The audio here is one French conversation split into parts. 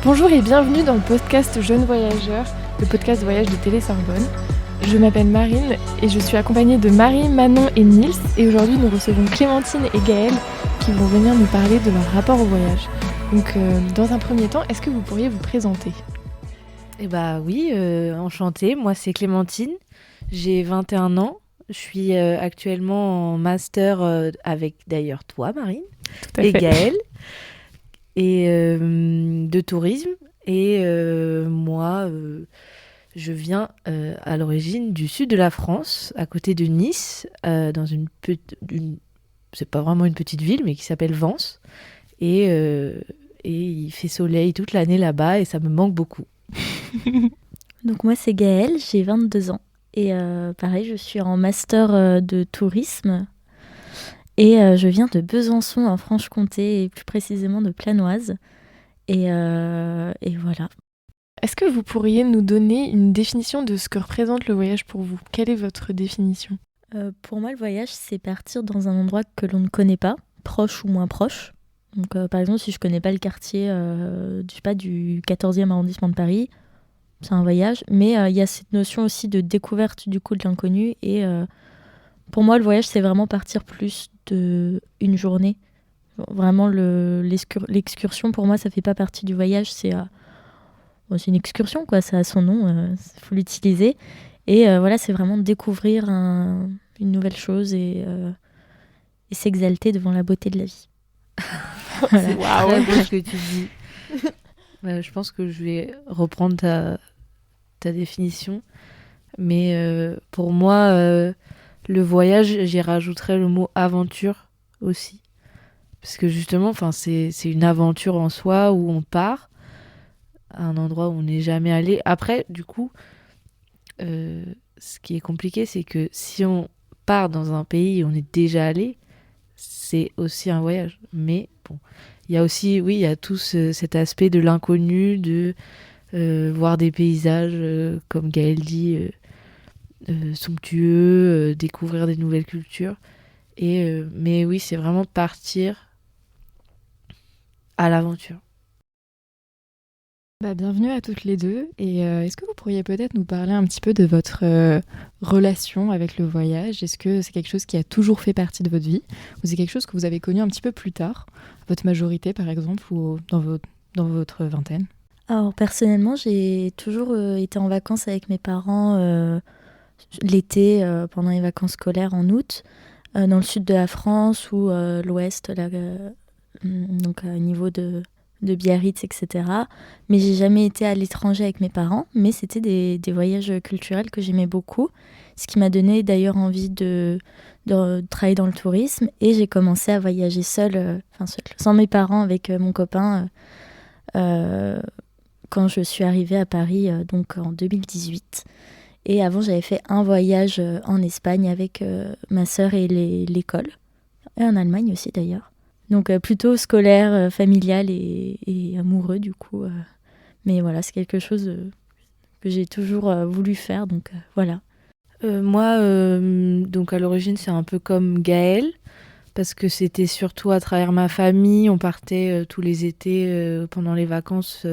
Bonjour et bienvenue dans le podcast Jeunes Voyageurs, le podcast voyage de Télé Sorbonne. Je m'appelle Marine et je suis accompagnée de Marie, Manon et Nils. Et aujourd'hui, nous recevons Clémentine et Gaëlle qui vont venir nous parler de leur rapport au voyage. Donc, dans un premier temps, est-ce que vous pourriez vous présenter ? Eh bah oui, enchantée. Moi, c'est Clémentine. J'ai 21 ans. Je suis actuellement en master avec d'ailleurs toi, Marine, Tout à et fait. Gaëlle, et de tourisme. Et moi, je viens à l'origine du sud de la France, à côté de Nice, dans c'est pas vraiment une petite ville, mais qui s'appelle Vence. Et il fait soleil toute l'année là-bas et ça me manque beaucoup. Donc moi c'est Gaëlle, j'ai 22 ans et pareil je suis en master de tourisme et je viens de Besançon en Franche-Comté et plus précisément de Planoise et voilà. Est-ce que vous pourriez nous donner une définition de ce que représente le voyage pour vous ? Quelle est votre définition ? Pour moi le voyage c'est partir dans un endroit que l'on ne connaît pas, proche ou moins proche. Donc par exemple si je connais pas le quartier du 14e arrondissement de Paris, c'est un voyage, mais il y a cette notion aussi de découverte du coup de l'inconnu et pour moi le voyage c'est vraiment partir plus d'une journée. Vraiment l'excursion pour moi ça fait pas partie du voyage, c'est une excursion quoi, ça a son nom, faut l'utiliser et voilà c'est vraiment découvrir une nouvelle chose et s'exalter devant la beauté de la vie. Voilà. C'est très beau ce que tu dis. Je pense que je vais reprendre ta définition. Mais pour moi, le voyage, j'y rajouterais le mot aventure aussi. Parce que justement, c'est une aventure en soi où on part à un endroit où on n'est jamais allé. Après, du coup, ce qui est compliqué, c'est que si on part dans un pays où on est déjà allé, c'est aussi un voyage. Mais bon, il y a aussi, oui, il y a tout cet aspect de l'inconnu, de voir des paysages, comme Gaëlle dit, somptueux, découvrir des nouvelles cultures. Mais oui, c'est vraiment partir à l'aventure. Bienvenue à toutes les deux. Et est-ce que vous pourriez peut-être nous parler un petit peu de votre relation avec le voyage ? Est-ce que c'est quelque chose qui a toujours fait partie de votre vie ? Ou c'est quelque chose que vous avez connu un petit peu plus tard, à votre majorité par exemple, ou dans votre vingtaine ? Alors personnellement j'ai toujours été en vacances avec mes parents l'été pendant les vacances scolaires en août dans le sud de la France ou l'ouest là, donc au niveau de Biarritz, etc. Mais j'ai jamais été à l'étranger avec mes parents, mais c'était des voyages culturels que j'aimais beaucoup, ce qui m'a donné d'ailleurs envie de travailler dans le tourisme et j'ai commencé à voyager seule, sans mes parents, avec mon copain quand je suis arrivée à Paris donc en 2018. Et avant j'avais fait un voyage en Espagne avec ma sœur et l'école, et en Allemagne aussi d'ailleurs. Donc plutôt scolaire, familial et amoureux du coup. Mais voilà, c'est quelque chose que j'ai toujours voulu faire, donc voilà. Moi, donc à l'origine, c'est un peu comme Gaëlle, parce que c'était surtout à travers ma famille. On partait tous les étés pendant les vacances,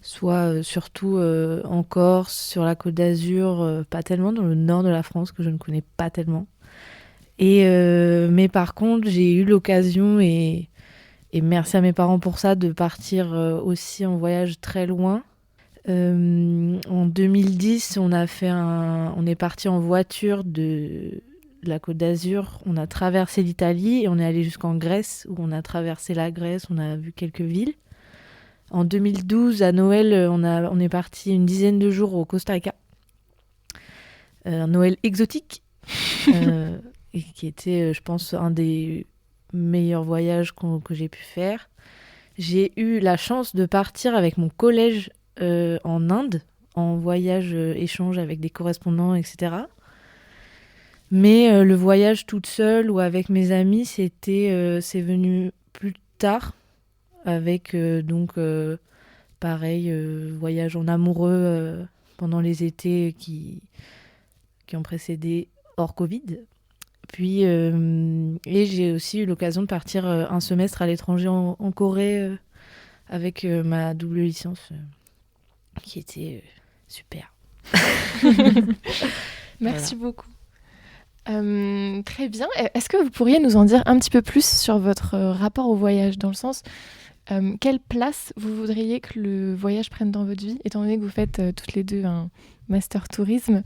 soit surtout en Corse, sur la Côte d'Azur, pas tellement dans le nord de la France, que je ne connais pas tellement. Mais par contre, j'ai eu l'occasion, et merci à mes parents pour ça, de partir aussi en voyage très loin. En 2010, on est parti en voiture de la Côte d'Azur. On a traversé l'Italie et on est allé jusqu'en Grèce, où on a traversé la Grèce, on a vu quelques villes. En 2012, à Noël, on est parti une dizaine de jours au Costa Rica. Un Noël exotique. Et qui était, je pense, un des meilleurs voyages que j'ai pu faire. J'ai eu la chance de partir avec mon collège en Inde, en voyage échange avec des correspondants, etc. Mais le voyage toute seule ou avec mes amis, c'est venu plus tard, avec pareil, voyage en amoureux pendant les étés qui ont précédé hors Covid. Puis, et j'ai aussi eu l'occasion de partir un semestre à l'étranger en Corée avec ma double licence qui était super. Merci beaucoup. Très bien. Est-ce que vous pourriez nous en dire un petit peu plus sur votre rapport au voyage, dans le sens, quelle place vous voudriez que le voyage prenne dans votre vie, étant donné que vous faites toutes les deux un master tourisme?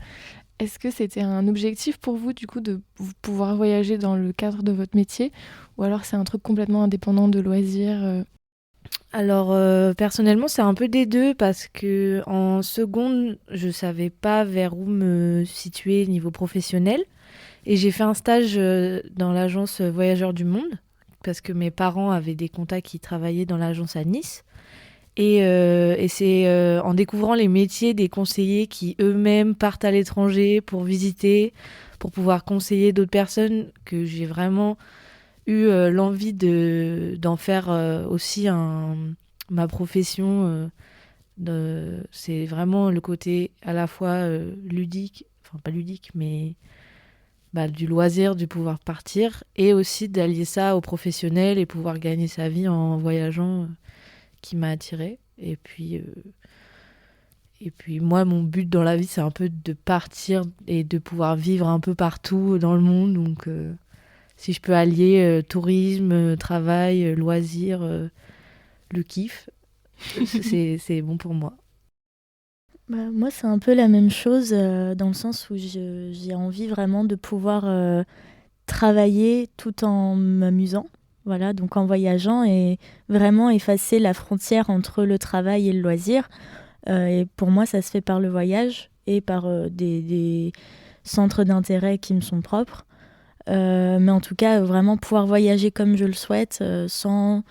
Est-ce que c'était un objectif pour vous, du coup, de pouvoir voyager dans le cadre de votre métier, ou alors c'est un truc complètement indépendant de loisirs? Alors personnellement c'est un peu des deux parce que en seconde je savais pas vers où me situer niveau professionnel et j'ai fait un stage dans l'agence Voyageurs du Monde parce que mes parents avaient des contacts qui travaillaient dans l'agence à Nice et c'est en découvrant les métiers des conseillers qui eux-mêmes partent à l'étranger pour visiter, pour pouvoir conseiller d'autres personnes que j'ai vraiment eu l'envie d'en faire aussi ma profession. C'est vraiment le côté à la fois ludique, enfin pas ludique, mais du loisir, du pouvoir partir, et aussi d'allier ça au professionnel et pouvoir gagner sa vie en voyageant, qui m'a attirée. Et puis moi, mon but dans la vie, c'est un peu de partir et de pouvoir vivre un peu partout dans le monde. Donc si je peux allier tourisme, travail, loisirs, le kiff, c'est bon pour moi. Moi, c'est un peu la même chose dans le sens où j'ai envie vraiment de pouvoir travailler tout en m'amusant. Voilà, donc en voyageant et vraiment effacer la frontière entre le travail et le loisir. Et pour moi, ça se fait par le voyage et par des centres d'intérêt qui me sont propres. Mais en tout cas, vraiment pouvoir voyager comme je le souhaite sans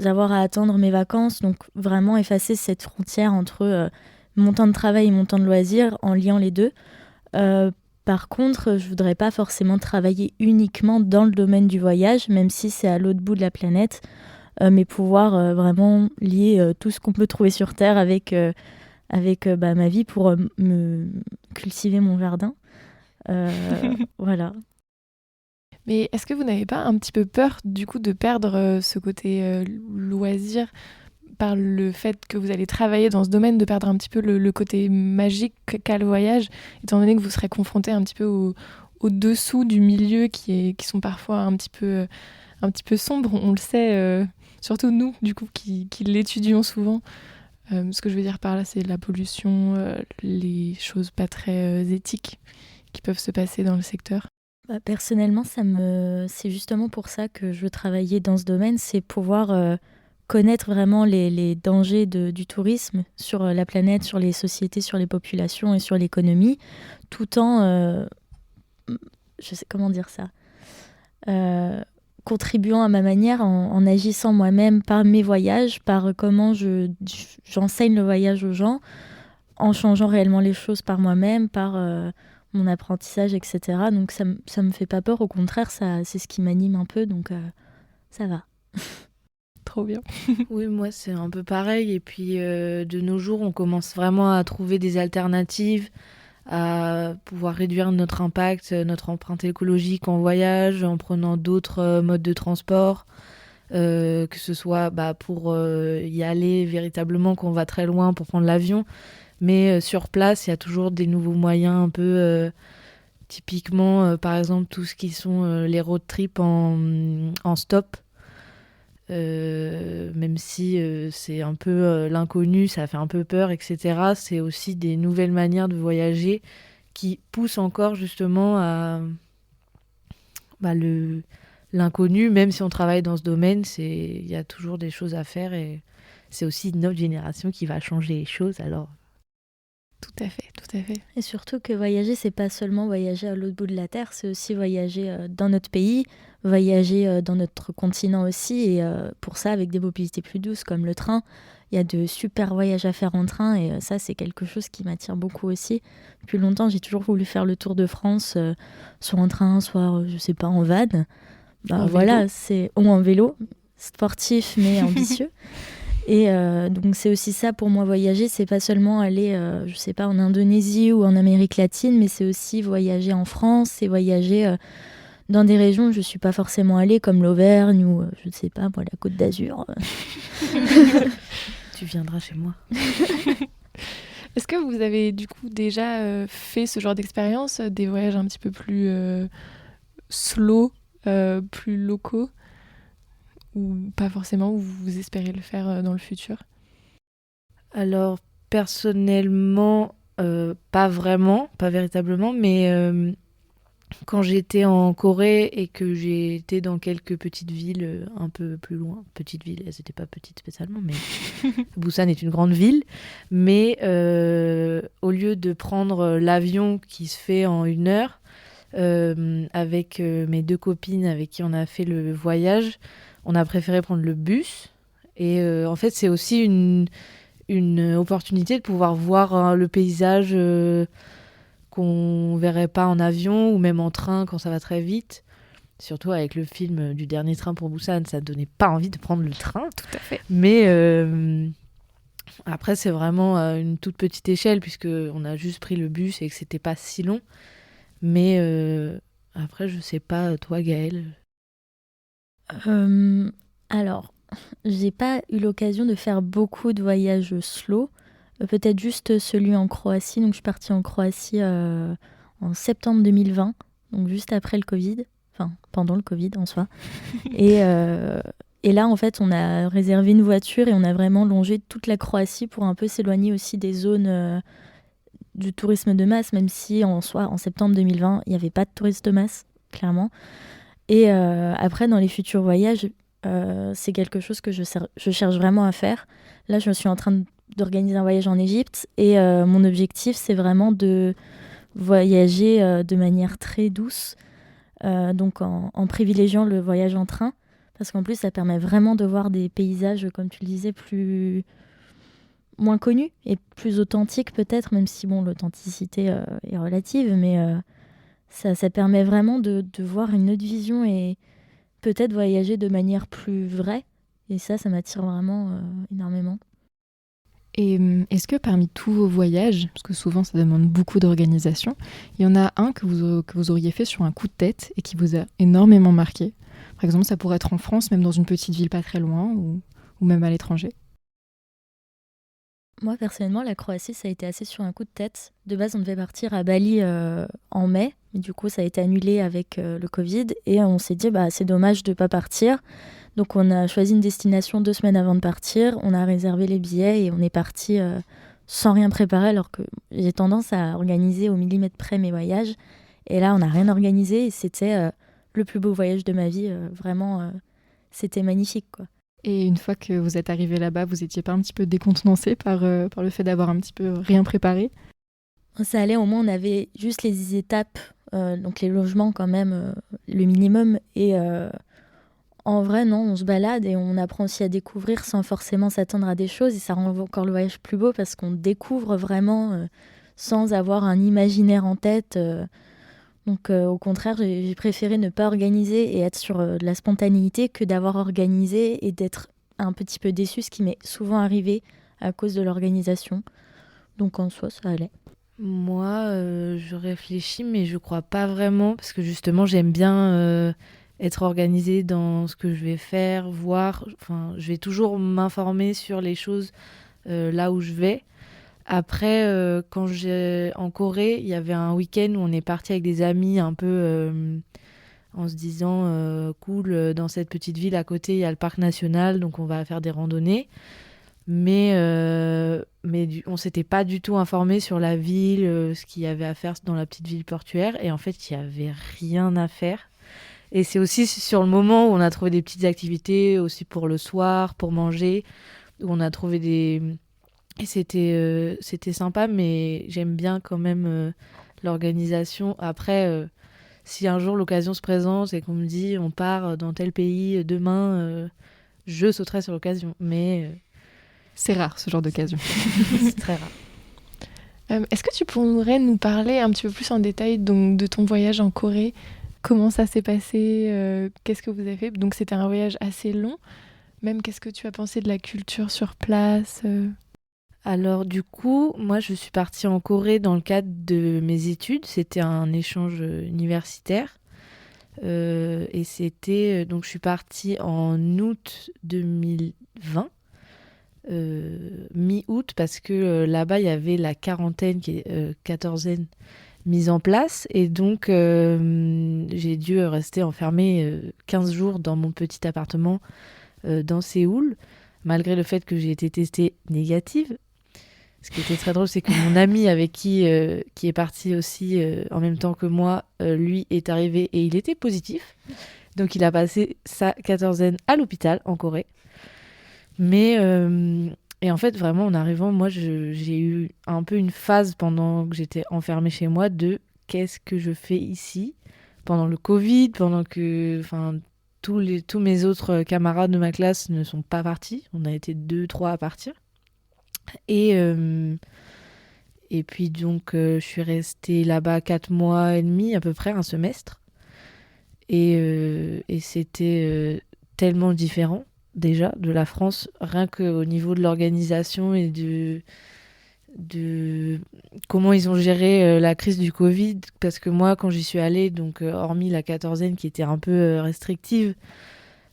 avoir à attendre mes vacances. Donc vraiment effacer cette frontière entre mon temps de travail et mon temps de loisir en liant les deux. Par contre, je voudrais pas forcément travailler uniquement dans le domaine du voyage, même si c'est à l'autre bout de la planète, mais pouvoir vraiment lier tout ce qu'on peut trouver sur Terre avec ma vie pour me cultiver mon jardin. Voilà. Mais est-ce que vous n'avez pas un petit peu peur, du coup, de perdre ce côté loisir par le fait que vous allez travailler dans ce domaine, de perdre un petit peu le côté magique qu'a le voyage, étant donné que vous serez confronté un petit peu au dessous du milieu qui sont parfois un petit peu sombres, on le sait, surtout nous, du coup, qui l'étudions souvent. Ce que je veux dire par là, c'est la pollution, les choses pas très éthiques qui peuvent se passer dans le secteur. Personnellement, c'est justement pour ça que je veux travailler dans ce domaine, c'est pouvoir connaître vraiment les dangers du tourisme sur la planète, sur les sociétés, sur les populations et sur l'économie, tout en, je sais comment dire ça, contribuant à ma manière, en agissant moi-même par mes voyages, par comment j'enseigne le voyage aux gens, en changeant réellement les choses par moi-même, par mon apprentissage, etc. Donc ça me fait pas peur, au contraire, c'est ce qui m'anime un peu, donc ça va. Trop bien. Oui, moi c'est un peu pareil. Et puis de nos jours, on commence vraiment à trouver des alternatives, à pouvoir réduire notre impact, notre empreinte écologique en voyage, en prenant d'autres modes de transport, que ce soit pour y aller véritablement quand on va très loin pour prendre l'avion. Mais sur place, il y a toujours des nouveaux moyens un peu... typiquement, par exemple, tout ce qui sont les road trips en stop. Même si c'est un peu l'inconnu, ça fait un peu peur, etc. C'est aussi des nouvelles manières de voyager qui poussent encore justement à l'inconnu. Même si on travaille dans ce domaine, il y a toujours des choses à faire et c'est aussi notre génération qui va changer les choses. Alors Tout à fait, tout à fait. Et surtout que voyager, c'est pas seulement voyager à l'autre bout de la Terre, c'est aussi voyager dans notre pays, voyager dans notre continent aussi, et pour ça avec des mobilités plus douces comme le train. Il y a de super voyages à faire en train, et ça c'est quelque chose qui m'attire beaucoup aussi. Depuis longtemps, j'ai toujours voulu faire le Tour de France, soit en train, soit je sais pas, en van. Voilà, ou en vélo, sportif mais ambitieux. Et donc c'est aussi ça pour moi, voyager, c'est pas seulement aller, je sais pas, en Indonésie ou en Amérique latine, mais c'est aussi voyager en France, c'est voyager dans des régions où je ne suis pas forcément allée, comme l'Auvergne ou, je ne sais pas, moi, la Côte d'Azur. Tu viendras chez moi. Est-ce que vous avez du coup déjà fait ce genre d'expérience, des voyages un petit peu plus slow, plus locaux, ou pas forcément, ou vous espérez le faire dans le futur? Alors, personnellement, pas vraiment, pas véritablement, mais quand j'étais en Corée et que j'ai été dans quelques petites villes un peu plus loin, petites villes, elles n'étaient pas petites spécialement, mais Busan est une grande ville, mais au lieu de prendre l'avion qui se fait en 1 heure, avec mes 2 copines avec qui on a fait le voyage, on a préféré prendre le bus. Et en fait, c'est aussi une opportunité de pouvoir voir le paysage qu'on verrait pas en avion ou même en train quand ça va très vite. Surtout avec le film du dernier train pour Busan, ça donnait pas envie de prendre le train. Tout à fait. Mais après, c'est vraiment une toute petite échelle puisque on a juste pris le bus et que c'était pas si long. Mais après, je sais pas, toi, Gaëlle. Alors, j'ai pas eu l'occasion de faire beaucoup de voyages slow. Peut-être juste celui en Croatie. Donc, je suis partie en Croatie en septembre 2020, donc juste après le Covid. Enfin, pendant le Covid en soi. Et là, en fait, on a réservé une voiture et on a vraiment longé toute la Croatie pour un peu s'éloigner aussi des zones du tourisme de masse, même si en soi, en septembre 2020, il n'y avait pas de tourisme de masse, clairement. Et après, dans les futurs voyages, c'est quelque chose que je cherche vraiment à faire. Là, je suis en train d'organiser un voyage en Égypte et mon objectif, c'est vraiment de voyager de manière très douce, donc en privilégiant le voyage en train, parce qu'en plus, ça permet vraiment de voir des paysages, comme tu le disais, moins connus et plus authentiques peut-être, même si bon, l'authenticité est relative, mais ça permet vraiment de voir une autre vision et peut-être voyager de manière plus vraie. Et ça m'attire vraiment énormément. Et est-ce que parmi tous vos voyages, parce que souvent ça demande beaucoup d'organisation, il y en a un que vous auriez fait sur un coup de tête et qui vous a énormément marqué? Par exemple, ça pourrait être en France, même dans une petite ville pas très loin, ou même à l'étranger. Moi, personnellement, la Croatie, ça a été assez sur un coup de tête. De base, on devait partir à Bali en mai, mais du coup, ça a été annulé avec le Covid. Et on s'est dit, c'est dommage de ne pas partir. Donc, on a choisi une destination 2 semaines avant de partir. On a réservé les billets et on est parti sans rien préparer, alors que j'ai tendance à organiser au millimètre près mes voyages. Et là, on n'a rien organisé et c'était le plus beau voyage de ma vie. Vraiment, c'était magnifique, quoi. Et une fois que vous êtes arrivé là-bas, vous étiez pas un petit peu décontenancé par le fait d'avoir un petit peu rien préparé? Ça allait, au moins on avait juste les étapes, donc les logements quand même, le minimum. Et en vrai, non, on se balade et on apprend aussi à découvrir sans forcément s'attendre à des choses. Et ça rend encore le voyage plus beau parce qu'on découvre vraiment sans avoir un imaginaire en tête. Donc au contraire, j'ai préféré ne pas organiser et être sur de la spontanéité que d'avoir organisé et d'être un petit peu déçue, ce qui m'est souvent arrivé à cause de l'organisation. Donc en soi, ça allait. Moi, je réfléchis, mais je crois pas vraiment, parce que justement, j'aime bien être organisée dans ce que je vais faire, voir. Enfin, je vais toujours m'informer sur les choses là où je vais. Après, quand j'ai en Corée, il y avait un week-end où on est parti avec des amis un peu en se disant cool, dans cette petite ville à côté, il y a le parc national, donc on va faire des randonnées. Mais on s'était pas du tout informé sur la ville, ce qu'il y avait à faire dans la petite ville portuaire. Et en fait, il y avait rien à faire. Et c'est aussi sur le moment où on a trouvé des petites activités aussi pour le soir, pour manger, où on a trouvé des... Et c'était sympa, mais j'aime bien quand même l'organisation. Après, si un jour l'occasion se présente et qu'on me dit on part dans tel pays demain, je sauterai sur l'occasion. Mais c'est rare ce genre d'occasion. C'est très rare. Est-ce que tu pourrais nous parler un petit peu plus en détail donc, de ton voyage en Corée? Comment ça s'est passé? Qu'est-ce que vous avez fait? Donc c'était un voyage assez long. Même qu'est-ce que tu as pensé de la culture sur place? Alors du coup, moi je suis partie en Corée dans le cadre de mes études. C'était un échange universitaire. Et c'était... donc je suis partie en août 2020, mi-août, parce que là-bas, il y avait la quarantaine, quatorzaine, mise en place. Et donc, j'ai dû rester enfermée 15 jours dans mon petit appartement dans Séoul, malgré le fait que j'ai été testée négative. Ce qui était très drôle, c'est que mon ami avec qui est parti aussi en même temps que moi, lui est arrivé et il était positif. Donc il a passé sa quatorzaine à l'hôpital en Corée. Mais et en fait, vraiment, en arrivant, moi, j'ai eu un peu une phase pendant que j'étais enfermée chez moi de qu'est-ce que je fais ici pendant le Covid, pendant que, enfin, tous mes autres camarades de ma classe ne sont pas partis. On a été 2-3 à partir. Et puis donc, je suis restée là-bas 4 mois et demi, à peu près, un semestre. Et c'était tellement différent, déjà, de la France, rien qu'au niveau de l'organisation et de comment ils ont géré la crise du Covid. Parce que moi, quand j'y suis allée, donc hormis la quatorzaine qui était un peu restrictive,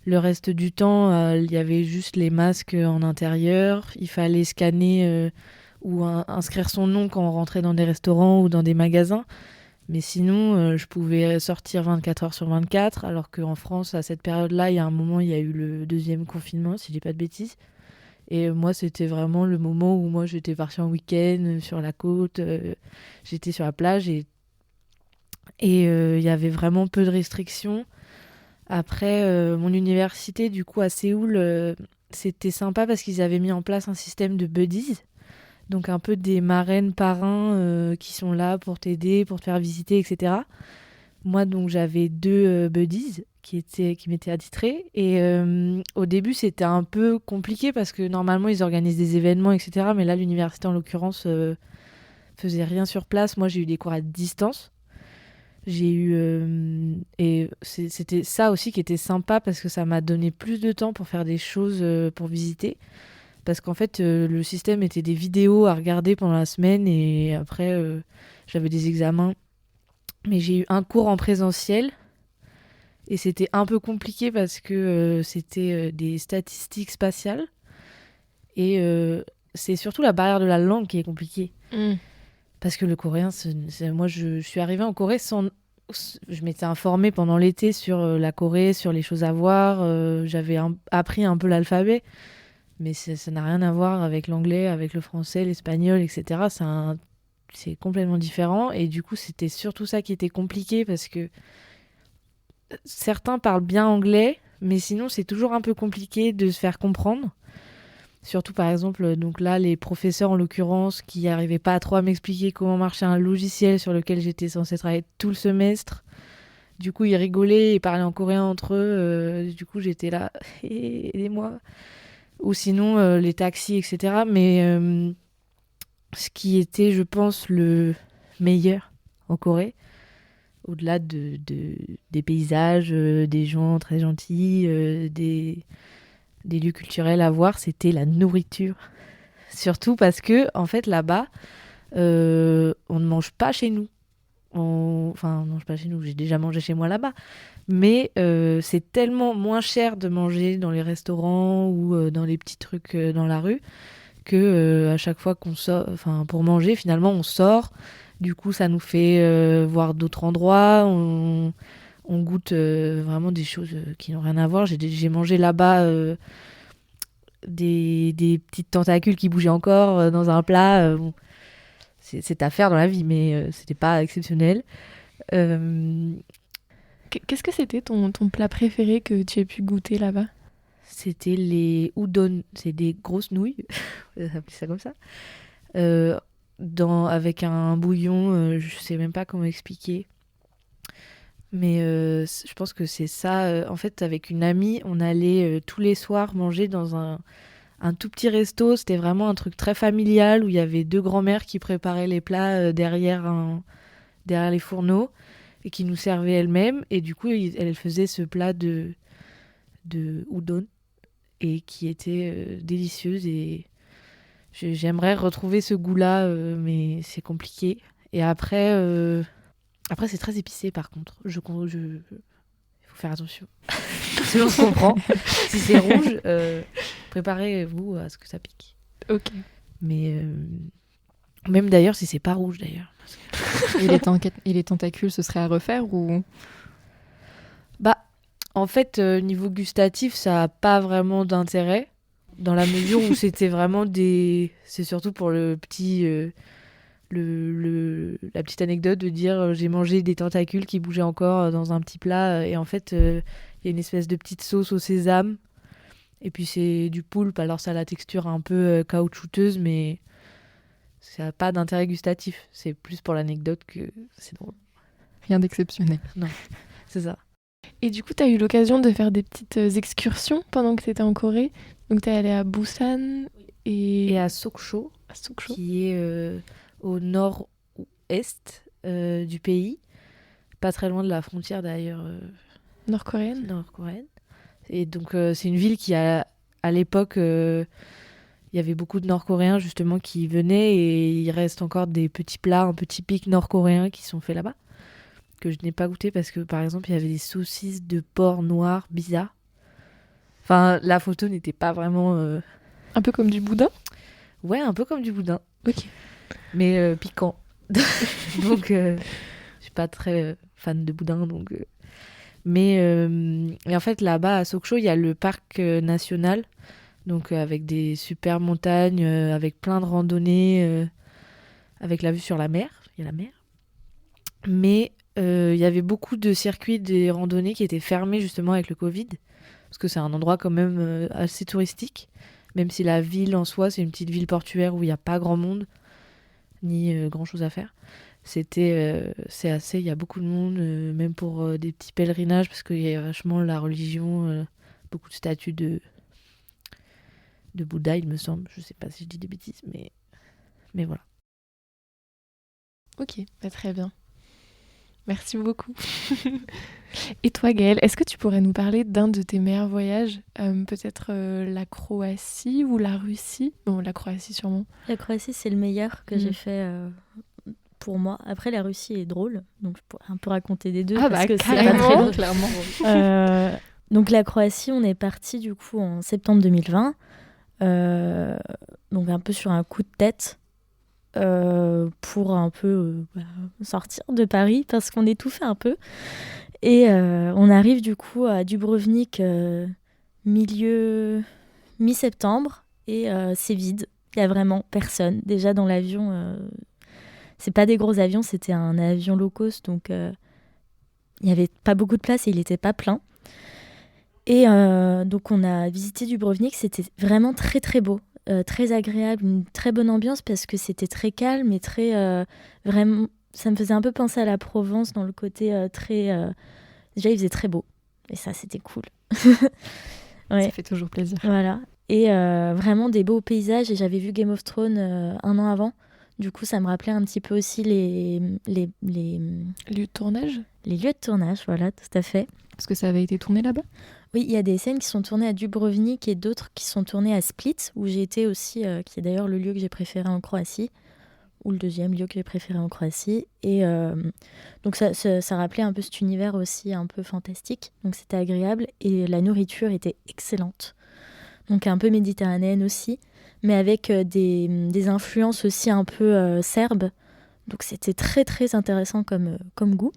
le reste du temps, il y avait juste les masques en intérieur. Il fallait scanner ou inscrire son nom quand on rentrait dans des restaurants ou dans des magasins. Mais sinon, je pouvais sortir 24 heures sur 24, alors qu'en France, à cette période-là, il y a un moment, il y a eu le deuxième confinement, si je dis pas de bêtises. Et moi, c'était vraiment le moment où moi, j'étais partie en week-end sur la côte, j'étais sur la plage et il y avait vraiment peu de restrictions. Après, mon université, du coup, à Séoul, c'était sympa parce qu'ils avaient mis en place un système de buddies. Donc un peu des marraines, parrains qui sont là pour t'aider, pour te faire visiter, etc. Moi, donc, j'avais 2 buddies qui m'étaient attitrés. Et au début, c'était un peu compliqué parce que normalement, ils organisent des événements, etc. Mais là, l'université, en l'occurrence, faisait rien sur place. Moi, j'ai eu des cours à distance. J'ai eu... et c'était ça aussi qui était sympa parce que ça m'a donné plus de temps pour faire des choses, pour visiter. Parce qu'en fait, le système était des vidéos à regarder pendant la semaine et après, j'avais des examens. Mais j'ai eu un cours en présentiel et c'était un peu compliqué parce que c'était des statistiques spatiales. Et c'est surtout la barrière de la langue qui est compliquée. Parce que le coréen, moi, je suis arrivée en Corée sans... Je m'étais informée pendant l'été sur la Corée, sur les choses à voir. J'avais appris un peu l'alphabet. Mais ça n'a rien à voir avec l'anglais, avec le français, l'espagnol, etc. C'est complètement différent. Et du coup, c'était surtout ça qui était compliqué parce que certains parlent bien anglais, mais sinon, c'est toujours un peu compliqué de se faire comprendre. Surtout, par exemple, donc là, les professeurs, en l'occurrence, qui n'arrivaient pas trop à m'expliquer comment marchait un logiciel sur lequel j'étais censée travailler tout le semestre. Du coup, ils rigolaient et parlaient en coréen entre eux. Du coup, j'étais là, aidez-moi. Ou sinon les taxis, etc. Mais ce qui était, je pense, le meilleur en Corée, au-delà des paysages, des gens très gentils, des lieux culturels à voir, c'était la nourriture. Surtout parce que, en fait, là-bas, on ne mange pas chez nous. Enfin, on ne mange pas chez nous, j'ai déjà mangé chez moi là-bas. Mais c'est tellement moins cher de manger dans les restaurants ou dans les petits trucs dans la rue que à chaque fois qu'on sort, enfin pour manger, finalement on sort. Du coup, ça nous fait voir d'autres endroits. On goûte vraiment des choses qui n'ont rien à voir. J'ai mangé là-bas des petites tentacules qui bougeaient encore dans un plat. Bon, c'est à faire dans la vie, mais c'était pas exceptionnel. Qu'est-ce que c'était ton plat préféré que tu aies pu goûter là-bas ? C'était les udon, c'est des grosses nouilles, on va appeler ça comme ça, avec un bouillon, je sais même pas comment expliquer. Mais je pense que c'est ça. En fait, avec une amie, on allait tous les soirs manger dans un tout petit resto. C'était vraiment un truc très familial où il y avait 2 grands-mères qui préparaient les plats derrière les fourneaux et qui nous servaient elles-mêmes. Et du coup, elle faisait ce plat de udon et qui était délicieuse. Et j'aimerais retrouver ce goût-là, mais c'est compliqué. Et après, c'est très épicé par contre. Il faut faire attention. Sinon, on se comprend. Si c'est rouge, préparez-vous à ce que ça pique. Ok. Mais même d'ailleurs, si c'est pas rouge, d'ailleurs. Et les tentacules, ce serait à refaire ou... Bah, en fait, niveau gustatif, ça n'a pas vraiment d'intérêt. Dans la mesure où c'était vraiment des... C'est surtout pour le petit... la petite anecdote de dire j'ai mangé des tentacules qui bougeaient encore dans un petit plat. Et en fait, il y a une espèce de petite sauce au sésame. Et puis c'est du poulpe, alors ça a la texture un peu caoutchouteuse, mais ça n'a pas d'intérêt gustatif. C'est plus pour l'anecdote que c'est drôle. Rien d'exceptionnel. Non, c'est ça. Et du coup, tu as eu l'occasion de faire des petites excursions pendant que tu étais en Corée. Donc, tu es allée à Busan Et à Sokcho, à Sokcho. qui est au nord-est du pays, pas très loin de la frontière d'ailleurs Nord-coréenne. nord-coréenne. Et donc c'est une ville qui à l'époque, il y avait beaucoup de Nord-Coréens justement qui venaient et il reste encore des petits plats un peu typiques nord-coréens qui sont faits là-bas, que je n'ai pas goûté parce que par exemple il y avait des saucisses de porc noir bizarres. Enfin, la photo n'était pas vraiment... Un peu comme du boudin. Ouais, un peu comme du boudin. Ok. Mais piquant. Donc, je suis pas très fan de boudin. Donc, Mais et en fait, là-bas, à Sokcho, il y a le parc national. Donc, avec des super montagnes, avec plein de randonnées, avec la vue sur la mer. Il y a la mer. Mais il y avait beaucoup de circuits des randonnées qui étaient fermés justement avec le Covid. Parce que c'est un endroit quand même assez touristique. Même si la ville en soi, c'est une petite ville portuaire où il n'y a pas grand monde, ni grand chose à faire. C'est assez, il y a beaucoup de monde, même pour des petits pèlerinages, parce qu'il y a vachement la religion, beaucoup de statues de Bouddha, il me semble. Je sais pas si je dis des bêtises, mais voilà. Ok, très bien. Merci beaucoup. Et toi, Gaëlle, est-ce que tu pourrais nous parler d'un de tes meilleurs voyages, peut-être la Croatie ou la Russie? Bon, la Croatie sûrement. La Croatie, c'est le meilleur que j'ai fait pour moi. Après, la Russie est drôle, donc je pourrais un peu raconter des deux. Ah parce que c'est carrément, pas très drôle. clairement. Donc la Croatie, on est parti du coup en septembre 2020. Donc un peu sur un coup de tête. Pour un peu sortir de Paris parce qu'on étouffait un peu. Et on arrive du coup à Dubrovnik mi-septembre et c'est vide. Il n'y a vraiment personne. Déjà dans l'avion, c'est pas des gros avions, c'était un avion low cost, donc il n'y avait pas beaucoup de place et il n'était pas plein. Et donc on a visité Dubrovnik, c'était vraiment très très beau. Très agréable, une très bonne ambiance parce que c'était très calme et très vraiment, ça me faisait un peu penser à la Provence dans le côté très déjà il faisait très beau et ça c'était cool. Ouais. Ça fait toujours plaisir. Voilà, et vraiment des beaux paysages, et j'avais vu Game of Thrones un an avant, du coup ça me rappelait un petit peu aussi les Lieu de tournage? lieux de tournage, voilà, tout à fait. Parce que ça avait été tourné là-bas? Oui, il y a des scènes qui sont tournées à Dubrovnik et d'autres qui sont tournées à Split, où j'ai été aussi, qui est d'ailleurs le lieu que j'ai préféré en Croatie, ou le deuxième lieu que j'ai préféré en Croatie. Et donc ça rappelait un peu cet univers aussi un peu fantastique, donc c'était agréable. Et la nourriture était excellente, donc un peu méditerranéenne aussi, mais avec des influences aussi un peu serbes. Donc c'était très très intéressant comme goût.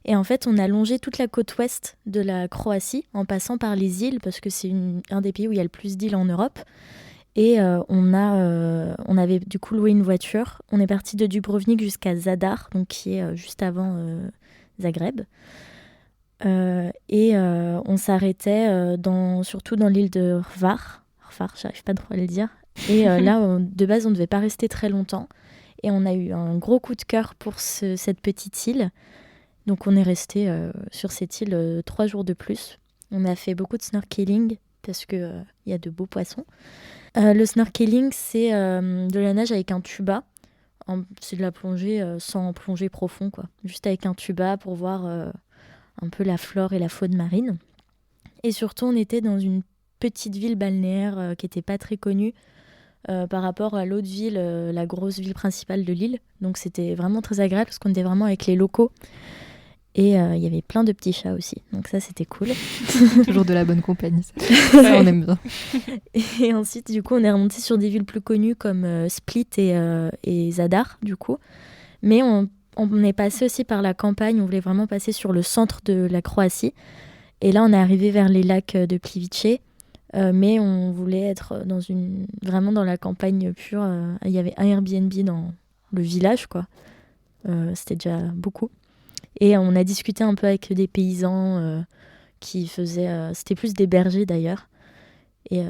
Et en fait, on a longé toute la côte ouest de la Croatie en passant par les îles, parce que c'est un des pays où il y a le plus d'îles en Europe. Et on avait du coup loué une voiture. On est parti de Dubrovnik jusqu'à Zadar, donc qui est juste avant Zagreb. Et on s'arrêtait surtout dans l'île de Hvar, j'arrive pas trop à le dire. Et là, de base, on ne devait pas rester très longtemps. Et on a eu un gros coup de cœur pour cette petite île. Donc on est resté sur cette île 3 jours de plus. On a fait beaucoup de snorkeling parce qu'il y a de beaux poissons. Le snorkeling, c'est de la nage avec un tuba. C'est de la plongée sans plongée profond, quoi. Juste avec un tuba pour voir un peu la flore et la faune marine. Et surtout, on était dans une petite ville balnéaire qui n'était pas très connue par rapport à l'autre ville, la grosse ville principale de l'île. Donc c'était vraiment très agréable parce qu'on était vraiment avec les locaux. Et il y avait plein de petits chats aussi, donc ça c'était cool. Toujours de la bonne compagnie, ça on aime bien. Et ensuite, du coup, on est remonté sur des villes plus connues comme Split et Zadar, du coup. Mais on est passé aussi par la campagne, on voulait vraiment passer sur le centre de la Croatie. Et là, on est arrivé vers les lacs de Plivice, mais on voulait être vraiment dans la campagne pure. Il y avait un Airbnb dans le village, quoi. C'était déjà beaucoup. Et on a discuté un peu avec des paysans qui faisaient... c'était plus des bergers d'ailleurs, et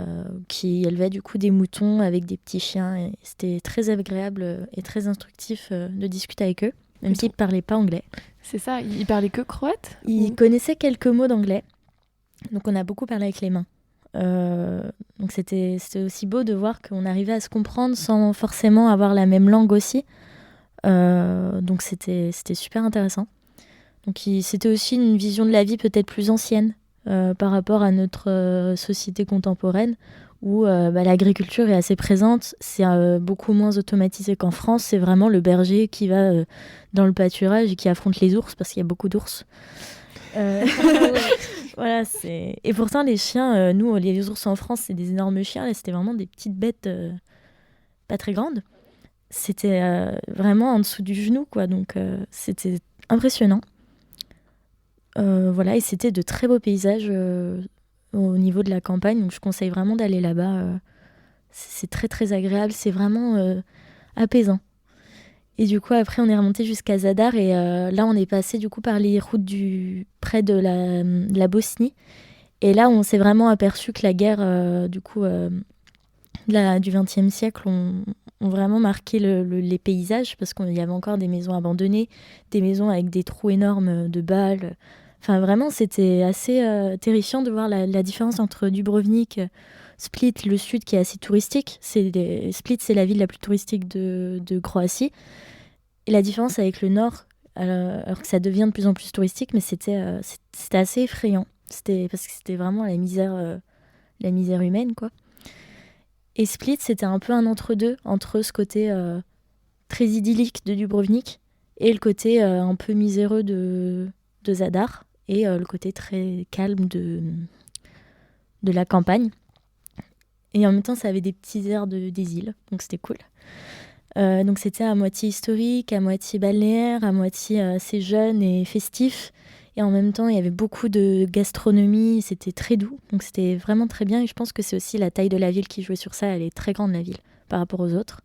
qui élevaient du coup des moutons avec des petits chiens. Et c'était très agréable et très instructif de discuter avec eux, même s'ils ne parlaient pas anglais. C'est ça, ils parlaient que croate? Ils connaissaient quelques mots d'anglais, donc on a beaucoup parlé avec les mains. Donc c'était aussi beau de voir qu'on arrivait à se comprendre sans forcément avoir la même langue aussi. Donc c'était super intéressant. Donc c'était aussi une vision de la vie peut-être plus ancienne par rapport à notre société contemporaine où l'agriculture est assez présente. C'est beaucoup moins automatisé qu'en France. C'est vraiment le berger qui va dans le pâturage et qui affronte les ours parce qu'il y a beaucoup d'ours. Voilà, et pourtant les chiens, nous les ours en France c'est des énormes chiens, là c'était vraiment des petites bêtes pas très grandes. C'était vraiment en dessous du genou, quoi, donc c'était impressionnant. Voilà, et c'était de très beaux paysages au niveau de la campagne, donc je conseille vraiment d'aller là-bas. C'est très très agréable, c'est vraiment apaisant. Et du coup, après, on est remonté jusqu'à Zadar et là, on est passé du coup par les routes près de la Bosnie. Et là, on s'est vraiment aperçu que la guerre du XXe siècle ont vraiment marqué les paysages parce qu'il y avait encore des maisons abandonnées, des maisons avec des trous énormes de balles. Enfin, vraiment, c'était assez terrifiant de voir la différence entre Dubrovnik, Split, le sud qui est assez touristique. Split, c'est la ville la plus touristique de Croatie. Et la différence avec le nord, alors que ça devient de plus en plus touristique, mais c'était assez effrayant. Parce que c'était vraiment la misère humaine, quoi. Et Split, c'était un peu un entre-deux, entre ce côté très idyllique de Dubrovnik et le côté un peu miséreux de Zadar, et le côté très calme de la campagne. Et en même temps, ça avait des petits airs des îles, donc c'était cool. Donc c'était à moitié historique, à moitié balnéaire, à moitié assez jeune et festif. Et en même temps, il y avait beaucoup de gastronomie, c'était très doux. Donc c'était vraiment très bien. Et je pense que c'est aussi la taille de la ville qui jouait sur ça. Elle est très grande, la ville, par rapport aux autres.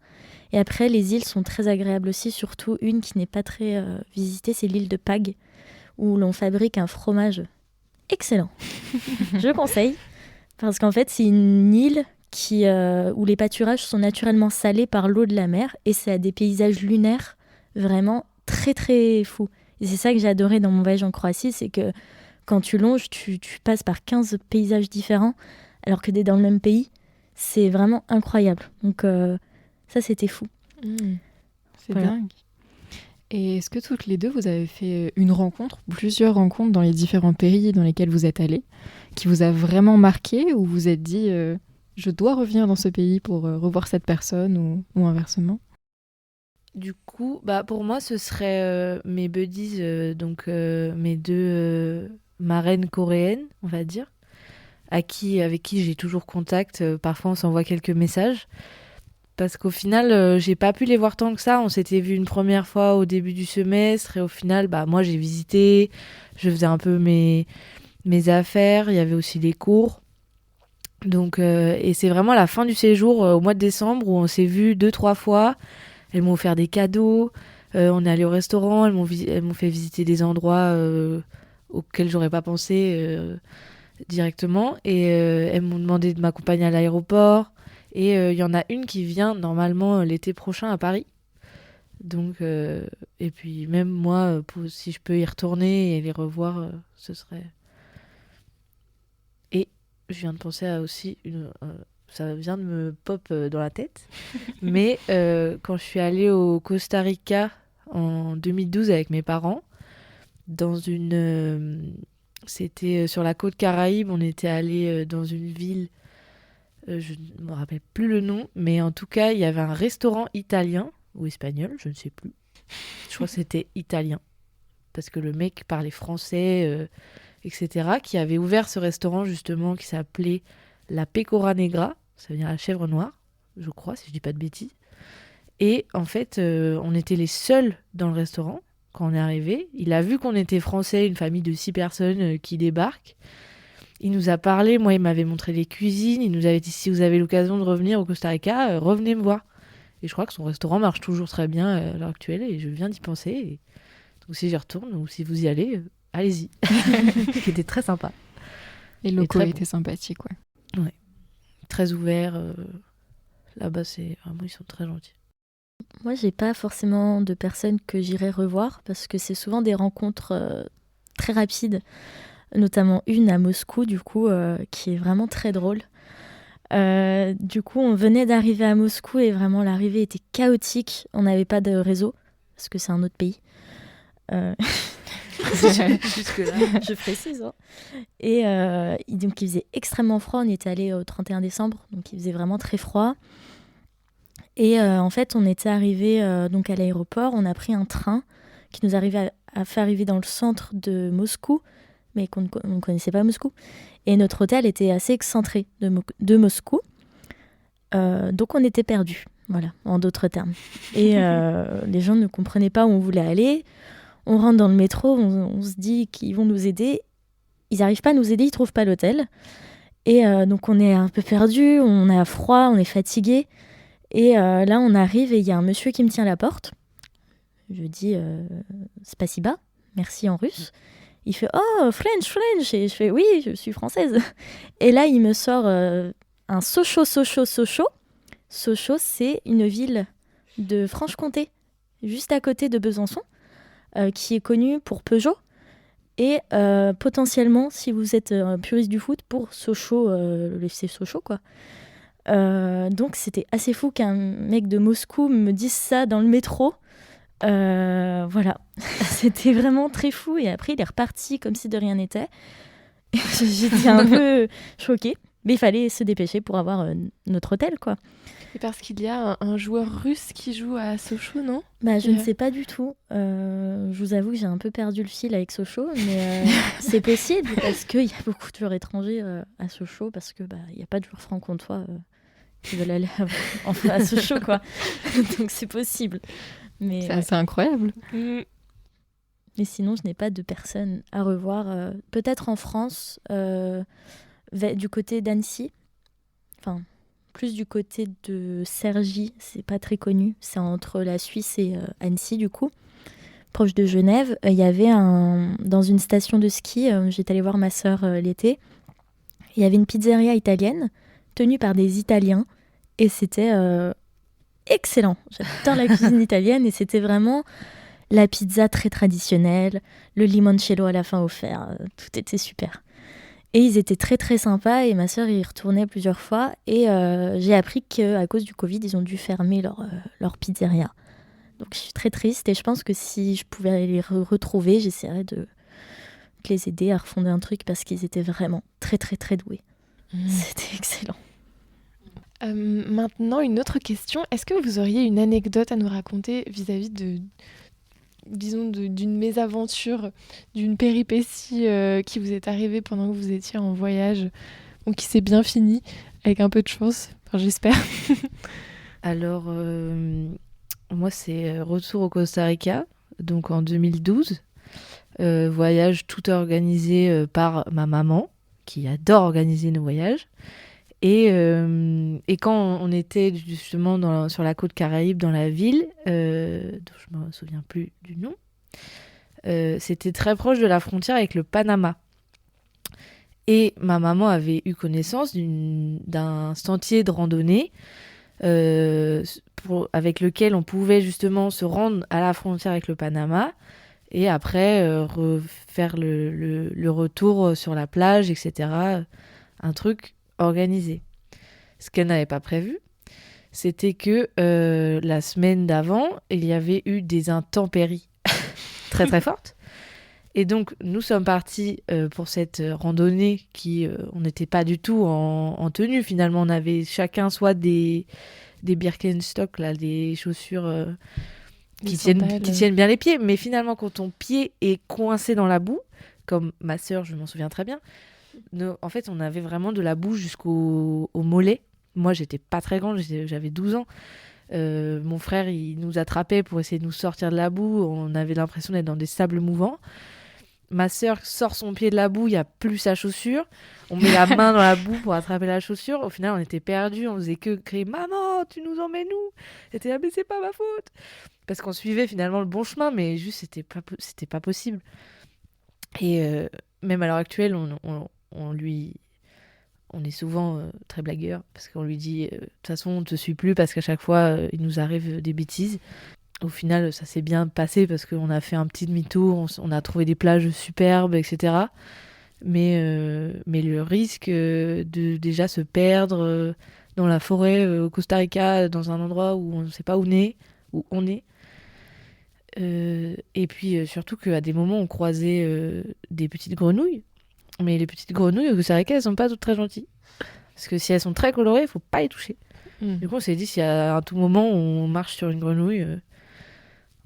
Et après, les îles sont très agréables aussi. Surtout une qui n'est pas très visitée, c'est l'île de Pag, où l'on fabrique un fromage excellent. Je conseille. Parce qu'en fait, c'est une île où les pâturages sont naturellement salés par l'eau de la mer. Et ça a des paysages lunaires vraiment très très fous. Et c'est ça que j'ai adoré dans mon voyage en Croatie, c'est que quand tu longes, tu passes par 15 paysages différents, alors que tu es dans le même pays. C'est vraiment incroyable. Donc ça, c'était fou. C'est Voilà. dingue. Et est-ce que toutes les deux, vous avez fait plusieurs rencontres dans les différents pays dans lesquels vous êtes allés, qui vous a vraiment marqué, ou vous vous êtes dit je dois revenir dans ce pays pour revoir cette personne, ou inversement? Du coup, pour moi, ce serait mes buddies, donc mes deux marraines coréennes, on va dire, avec qui j'ai toujours contact. Parfois, on s'envoie quelques messages. Parce qu'au final, j'ai pas pu les voir tant que ça. On s'était vus une première fois au début du semestre. Et au final, moi, j'ai visité. Je faisais un peu mes affaires. Il y avait aussi les cours. Donc, et c'est vraiment la fin du séjour, au mois de décembre, où on s'est vus 2-3 fois. Elles m'ont offert des cadeaux, on est allé au restaurant, elles m'ont fait visiter des endroits auxquels j'aurais pas pensé directement. Et elles m'ont demandé de m'accompagner à l'aéroport. Et il y en a une qui vient normalement l'été prochain à Paris. Donc, et puis même moi, si je peux y retourner et les revoir, ce serait... Et je viens de penser à aussi ça vient de me pop dans la tête. Mais quand je suis allée au Costa Rica en 2012 avec mes parents, c'était sur la côte Caraïbe, on était allé dans une ville, je ne me rappelle plus le nom, mais en tout cas, il y avait un restaurant italien, ou espagnol, je ne sais plus. Je crois que c'était italien. parce que le mec parlait français, etc., qui avait ouvert ce restaurant justement qui s'appelait la Pecora Negra, ça veut dire la chèvre noire, je crois, si je dis pas de bêtises. Et en fait, on était les seuls dans le restaurant quand on est arrivé. Il a vu qu'on était français, une famille de 6 personnes qui débarquent. Il nous a parlé, moi il m'avait montré les cuisines, il nous avait dit si vous avez l'occasion de revenir au Costa Rica, revenez me voir. Et je crois que son restaurant marche toujours très bien à l'heure actuelle et je viens d'y penser. Et... donc si j'y retourne ou si vous y allez, allez-y. Qui était très sympa. Les locaux très étaient sympathiques, ouais. Ouais. Très ouvert. Là-bas, c'est vraiment, ils sont très gentils. Moi, j'ai pas forcément de personnes que j'irai revoir parce que c'est souvent des rencontres très rapides, notamment une à Moscou, du coup, qui est vraiment très drôle. Du coup, on venait d'arriver à Moscou et vraiment l'arrivée était chaotique. On n'avait pas de réseau parce que c'est un autre pays. Jusque-là, je précise. Hein. Et donc, il faisait extrêmement froid. On était allé au 31 décembre, donc il faisait vraiment très froid. Et en fait, on était arrivé donc à l'aéroport. On a pris un train qui nous arrivait à faire arriver dans le centre de Moscou, mais on ne connaissait pas Moscou. Et notre hôtel était assez excentré de Moscou. Donc, on était perdus, voilà, en d'autres termes. Et les gens ne comprenaient pas où on voulait aller. On rentre dans le métro, on se dit qu'ils vont nous aider. Ils n'arrivent pas à nous aider, ils ne trouvent pas l'hôtel. Et donc, on est un peu perdus, on a froid, on est fatigués. Et là, on arrive et il y a un monsieur qui me tient à la porte. Je dis Spasiba, merci en russe. Il fait oh, French. Et je fais oui, je suis française. Et là, il me sort un Sochaux. Sochaux, c'est une ville de Franche-Comté, juste à côté de Besançon, qui est connue pour Peugeot. Et potentiellement, si vous êtes un puriste du foot, pour Sochaux, le FC Sochaux, quoi. Donc c'était assez fou qu'un mec de Moscou me dise ça dans le métro. Voilà, c'était vraiment très fou. Et après, il est reparti comme si de rien n'était. J'étais un peu choquée, mais il fallait se dépêcher pour avoir notre hôtel, quoi. Et parce qu'il y a un joueur russe qui joue à Sochaux, non ? Je ne sais pas du tout. Je vous avoue que j'ai un peu perdu le fil avec Sochaux, mais c'est possible parce qu'il y a beaucoup de joueurs étrangers à Sochaux, parce que il n'y a pas de joueurs franc-comtois qui veulent aller à Sochaux, quoi. Donc c'est possible. Mais, C'est assez incroyable. Mais sinon, je n'ai pas de personnes à revoir. Peut-être en France, du côté d'Annecy. Enfin, plus du côté de Cergy, c'est pas très connu. C'est entre la Suisse et Annecy, du coup. Proche de Genève. Il y avait dans une station de ski, j'étais allée voir ma sœur l'été, il y avait une pizzeria italienne tenue par des Italiens. Et c'était excellent. J'adore la cuisine italienne et c'était vraiment la pizza très traditionnelle, le limoncello à la fin offert, tout était super. Et ils étaient très très sympas et ma sœur y retournait plusieurs fois et j'ai appris qu'à cause du Covid, ils ont dû fermer leur pizzeria. Donc je suis très triste et je pense que si je pouvais les retrouver, j'essaierais de les aider à refonder un truc parce qu'ils étaient vraiment très très très doués. C'était excellent. Maintenant, une autre question. Est-ce que vous auriez une anecdote à nous raconter vis-à-vis d'une mésaventure, d'une péripétie qui vous est arrivée pendant que vous étiez en voyage, ou qui s'est bien finie, avec un peu de chance, enfin, j'espère. Alors, moi, c'est retour au Costa Rica, donc en 2012. Voyage tout organisé par ma maman, qui adore organiser nos voyages. Et quand on était justement sur la côte Caraïbe, dans la ville, dont je ne me souviens plus du nom, c'était très proche de la frontière avec le Panama. Et ma maman avait eu connaissance d'un sentier de randonnée avec lequel on pouvait justement se rendre à la frontière avec le Panama et après refaire le retour sur la plage, etc. Un truc organisé. Ce qu'elle n'avait pas prévu, c'était que la semaine d'avant, il y avait eu des intempéries très très fortes. Et donc, nous sommes partis pour cette randonnée on n'était pas du tout en tenue. Finalement, on avait chacun soit des Birkenstock, là, des chaussures qui sandales. tiennent bien les pieds. Mais finalement, quand ton pied est coincé dans la boue, comme ma sœur, je m'en souviens très bien, en fait, on avait vraiment de la boue au mollet. Moi, j'étais pas très grande, j'avais 12 ans. Mon frère, il nous attrapait pour essayer de nous sortir de la boue. On avait l'impression d'être dans des sables mouvants. Ma sœur sort son pied de la boue, il n'y a plus sa chaussure. On met la main dans la boue pour attraper la chaussure. Au final, on était perdus. On faisait que crier « Maman, tu nous emmènes où ?» C'était « Ah, mais c'est pas ma faute !» Parce qu'on suivait finalement le bon chemin, mais juste, c'était pas possible. Et même à l'heure actuelle, on est souvent très blagueur parce qu'on lui dit « De toute façon, on ne te suit plus parce qu'à chaque fois, il nous arrive des bêtises. » Au final, ça s'est bien passé parce qu'on a fait un petit demi-tour, on a trouvé des plages superbes, etc. Mais le risque de déjà se perdre dans la forêt au Costa Rica, dans un endroit où on ne sait pas où on est. Et puis surtout qu'à des moments, on croisait des petites grenouilles. Mais les petites grenouilles au Costa Rica, elles sont pas toutes très gentilles. Parce que si elles sont très colorées, il faut pas les toucher. Du coup, on s'est dit, si à tout moment, on marche sur une grenouille...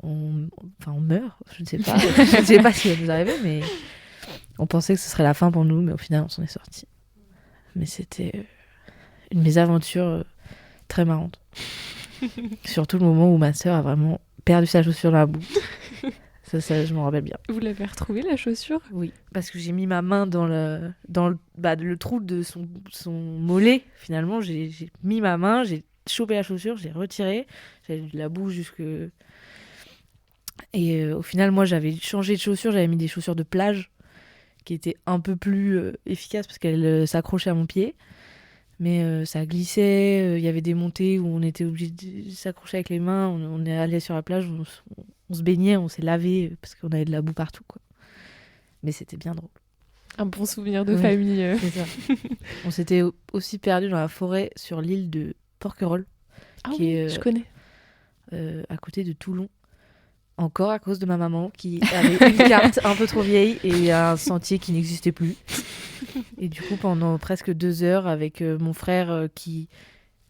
on meurt, je ne sais pas. Je ne sais pas ce qui va nous arriver, mais on pensait que ce serait la fin pour nous, mais au final, on s'en est sortis. Mais c'était une mésaventure très marrante. Surtout le moment où ma sœur a vraiment perdu sa chaussure dans la boue. Ça, je m'en rappelle bien. Vous l'avez retrouvée, la chaussure ? Oui, parce que j'ai mis ma main dans le trou de son mollet. Finalement, j'ai mis ma main, j'ai chopé la chaussure, j'ai retiré. J'avais de la boue jusque... Et au final, moi, j'avais changé de chaussures. J'avais mis des chaussures de plage qui étaient un peu plus efficaces parce qu'elles s'accrochaient à mon pied. Mais ça glissait. Il y avait des montées où on était obligé de s'accrocher avec les mains. On est allé sur la plage, on se baignait, on s'est lavé parce qu'on avait de la boue partout, quoi. Mais c'était bien drôle. Un bon souvenir de famille. C'est ça. On s'était aussi perdus dans la forêt sur l'île de Porquerolles. Je connais. À côté de Toulon. Encore à cause de ma maman qui avait une carte un peu trop vieille et un sentier qui n'existait plus. Et du coup, pendant presque 2 heures, avec mon frère qui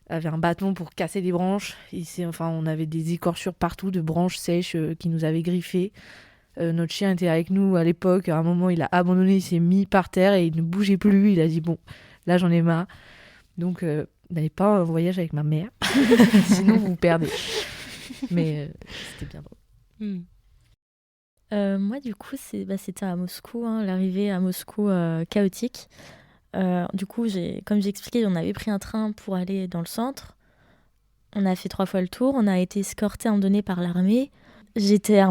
avait un bâton pour casser des branches, on avait des écorchures partout de branches sèches qui nous avaient griffés. Notre chien était avec nous à l'époque. À un moment, il a abandonné, il s'est mis par terre et il ne bougeait plus. Il a dit « Bon, là, j'en ai marre. » Donc, n'allez pas en voyage avec ma mère, sinon vous vous perdez. Mais c'était bien drôle. Moi, du coup, c'était à Moscou, l'arrivée à Moscou chaotique. Du coup, comme j'ai expliqué, on avait pris un train pour aller dans le centre. On a fait 3 fois le tour. On a été escorté à un moment donné par l'armée. J'étais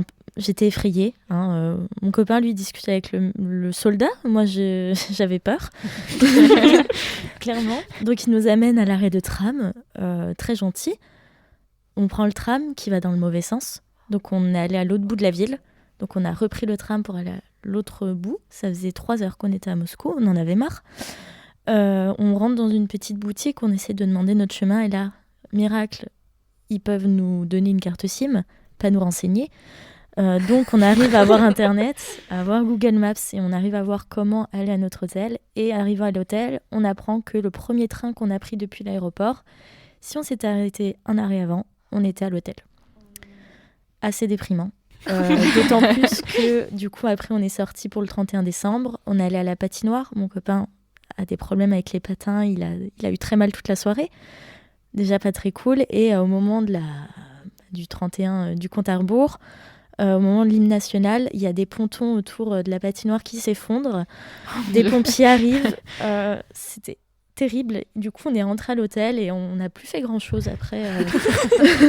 effrayée. Mon copain, lui, discutait avec le soldat. Moi, j'avais peur. Clairement. Donc, il nous amène à l'arrêt de tram, très gentil. On prend le tram qui va dans le mauvais sens. Donc, on est allé à l'autre bout de la ville. Donc, on a repris le tram pour aller à l'autre bout. Ça faisait 3 heures qu'on était à Moscou. On en avait marre. On rentre dans une petite boutique. On essaie de demander notre chemin. Et là, miracle, ils peuvent nous donner une carte SIM, pas nous renseigner. Donc, on arrive à avoir Internet, à avoir Google Maps. Et on arrive à voir comment aller à notre hôtel. Et arrivé à l'hôtel, on apprend que le premier train qu'on a pris depuis l'aéroport, si on s'était arrêté un arrêt avant, on était à l'hôtel. Assez déprimant. D'autant plus que du coup après on est sorti pour le 31 décembre, on est allé à la patinoire. Mon copain a des problèmes avec les patins, il a eu très mal toute la soirée, déjà pas très cool. Et au moment du 31 du compte à rebours, au moment de l'hymne national, il y a des pontons autour de la patinoire qui s'effondrent, des pompiers arrivent, c'était terrible. Du coup, on est rentré à l'hôtel et on n'a plus fait grand-chose après.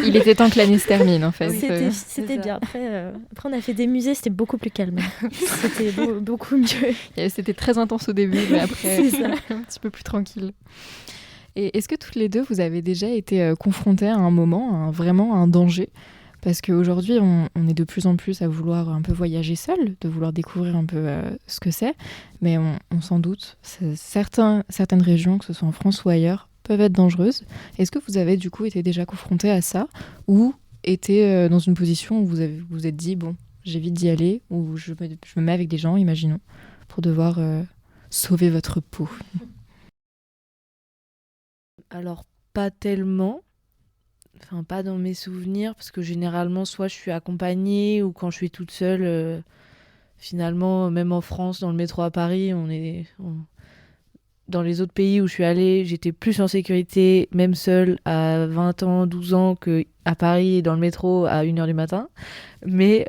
Il était temps que l'année se termine, en fait. C'était bien. Après, on a fait des musées, c'était beaucoup plus calme. C'était beaucoup mieux. C'était très intense au début, mais après, C'est ça. un petit peu plus tranquille. Et est-ce que toutes les deux, vous avez déjà été confrontées à un moment, vraiment à un danger ? Parce qu'aujourd'hui, on est de plus en plus à vouloir un peu voyager seul, de vouloir découvrir un peu ce que c'est. Mais on s'en doute, certaines régions, que ce soit en France ou ailleurs, peuvent être dangereuses. Est-ce que vous avez du coup été déjà confronté à ça, ou été dans une position où vous vous êtes dit, bon, j'évite d'y aller, ou je me mets avec des gens, imaginons, pour devoir sauver votre peau ? Alors, pas tellement. Enfin, pas dans mes souvenirs, parce que généralement, soit je suis accompagnée, ou quand je suis toute seule, finalement, même en France, dans le métro à Paris, dans les autres pays où je suis allée, j'étais plus en sécurité, même seule, à 20 ans, 12 ans, qu'à Paris, dans le métro, à 1h du matin. Mais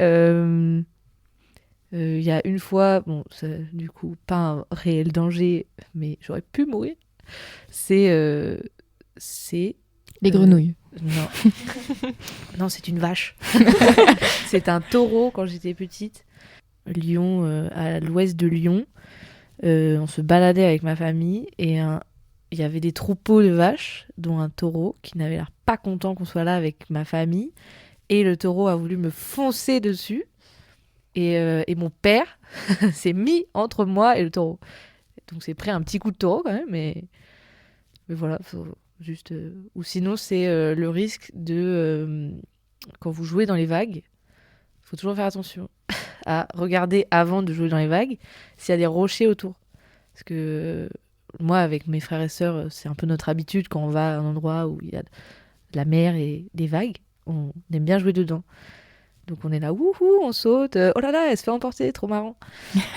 il y a une fois, bon, du coup, pas un réel danger, mais j'aurais pu mourir. C'est... Les grenouilles. Non. Non, c'est une vache. C'est un taureau quand j'étais petite. Lyon, à l'ouest de Lyon. On se baladait avec ma famille et il y avait des troupeaux de vaches, dont un taureau qui n'avait l'air pas content qu'on soit là avec ma famille. Et le taureau a voulu me foncer dessus. Et mon père s'est mis entre moi et le taureau. Donc c'est pris un petit coup de taureau quand même, mais voilà, faut juste. Ou sinon, c'est le risque de. Quand vous jouez dans les vagues, il faut toujours faire attention à regarder avant de jouer dans les vagues s'il y a des rochers autour. Parce que moi, avec mes frères et sœurs, c'est un peu notre habitude quand on va à un endroit où il y a de la mer et des vagues, on aime bien jouer dedans. Donc on est là, wouhou, on saute, oh là là, elle se fait emporter, trop marrant.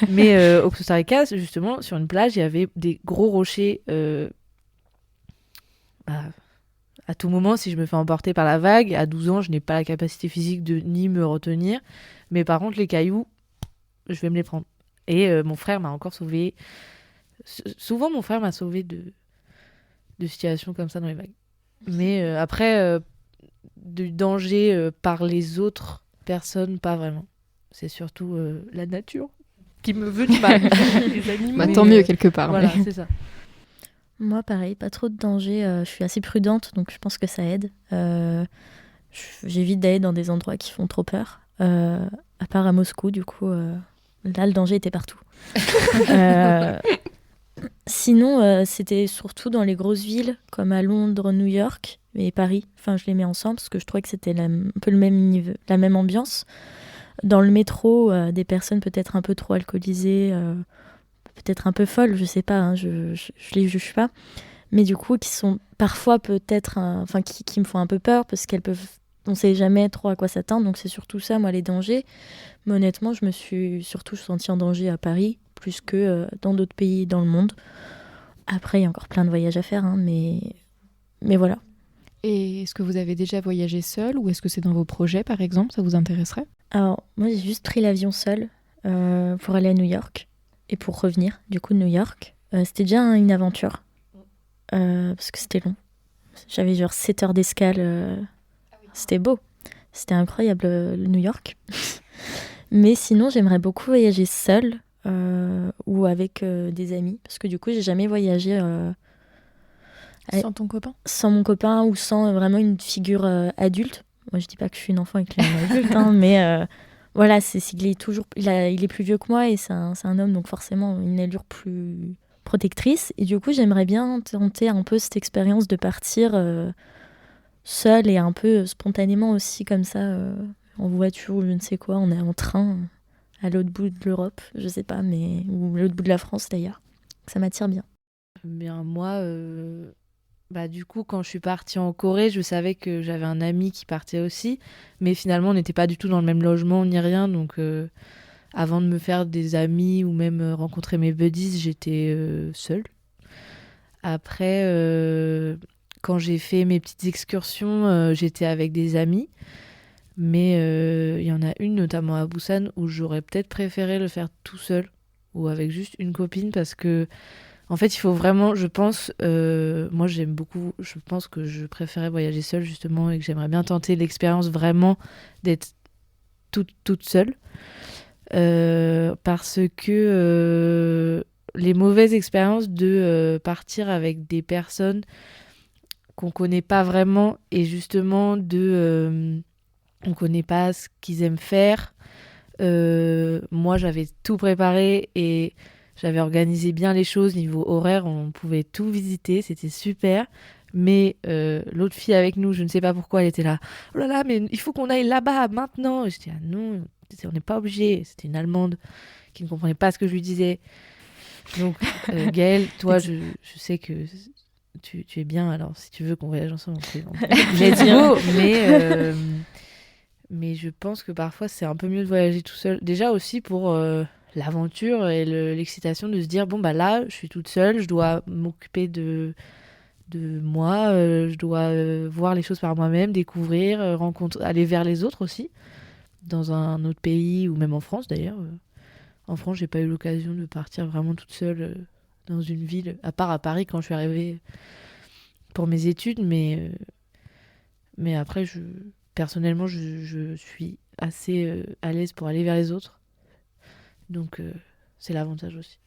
Mais au Costa Rica, justement, sur une plage, il y avait des gros rochers. À tout moment, si je me fais emporter par la vague, à 12 ans, je n'ai pas la capacité physique de ni me retenir. Mais par contre, les cailloux, je vais me les prendre. Et mon frère m'a encore sauvée. Souvent, mon frère m'a sauvée de situations comme ça dans les vagues. Mais après, du danger par les autres personnes, pas vraiment. C'est surtout la nature qui me veut du mal. Les animaux. Bah, tant mieux quelque part. Voilà, mais... c'est ça. Moi, pareil, pas trop de danger. Je suis assez prudente, donc je pense que ça aide. J'évite d'aller dans des endroits qui font trop peur. À part à Moscou, du coup, là, le danger était partout. Sinon, c'était surtout dans les grosses villes, comme à Londres, New York et Paris. Enfin, je les mets ensemble parce que je trouvais que c'était un peu le même niveau, la même ambiance. Dans le métro, des personnes peut-être un peu trop alcoolisées, peut-être un peu folles, je sais pas, hein, je les juge pas, mais du coup qui sont parfois peut-être, enfin qui me font un peu peur parce qu'elles peuvent, on sait jamais trop à quoi s'attendre, donc c'est surtout ça, moi, les dangers. Mais honnêtement, je me suis surtout sentie en danger à Paris, plus que dans d'autres pays dans le monde. Après, il y a encore plein de voyages à faire, hein, mais voilà. Et est-ce que vous avez déjà voyagé seul ou est-ce que c'est dans vos projets, par exemple? Ça vous intéresserait? Alors, moi, j'ai juste pris l'avion seul pour aller à New York et pour revenir, du coup, de New York. C'était déjà une aventure, parce que c'était long. J'avais genre 7 heures d'escale. C'était beau. C'était incroyable, New York. Mais sinon, j'aimerais beaucoup voyager seule ou avec des amis, parce que du coup, j'ai jamais voyagé Sans ton copain? sans mon copain ou sans vraiment une figure adulte. Moi, je dis pas que je suis une enfant et qu'il est un adulte, hein, mais voilà, il est plus vieux que moi et c'est un homme, donc forcément une allure plus protectrice. Et du coup, j'aimerais bien tenter un peu cette expérience de partir seule et un peu spontanément aussi comme ça, en voiture ou je ne sais quoi, on est en train à l'autre bout de l'Europe, je sais pas, mais ou l'autre bout de la France d'ailleurs. Ça m'attire bien. Bien, moi, du coup, quand je suis partie en Corée, je savais que j'avais un ami qui partait aussi, mais finalement, on n'était pas du tout dans le même logement ni rien, donc avant de me faire des amis ou même rencontrer mes buddies, j'étais seule. Après, quand j'ai fait mes petites excursions, j'étais avec des amis, mais il y en a une, notamment à Busan, où j'aurais peut-être préféré le faire tout seul ou avec juste une copine, parce que en fait, il faut vraiment, je pense, moi j'aime beaucoup, je pense que je préférais voyager seule justement et que j'aimerais bien tenter l'expérience vraiment d'être toute seule. Parce que les mauvaises expériences de partir avec des personnes qu'on connaît pas vraiment et justement on connaît pas ce qu'ils aiment faire. Moi j'avais tout préparé et j'avais organisé bien les choses niveau horaire, on pouvait tout visiter, c'était super. Mais l'autre fille avec nous, je ne sais pas pourquoi, elle était là. Oh là là, mais il faut qu'on aille là-bas maintenant. Et j'étais non, on n'est pas obligé. C'était une Allemande qui ne comprenait pas ce que je lui disais. Donc Gaëlle, toi, je sais que tu es bien, alors si tu veux qu'on voyage ensemble, let's go. Mais je pense que parfois c'est un peu mieux de voyager tout seul. Déjà aussi pour l'aventure et l'excitation de se dire bon bah là je suis toute seule, je dois m'occuper de moi, je dois voir les choses par moi-même, découvrir, aller vers les autres aussi, dans un autre pays ou même en France d'ailleurs. En France, j'ai pas eu l'occasion de partir vraiment toute seule dans une ville, à part à Paris quand je suis arrivée pour mes études, mais après, personnellement, je suis assez à l'aise pour aller vers les autres. Donc, c'est l'avantage aussi.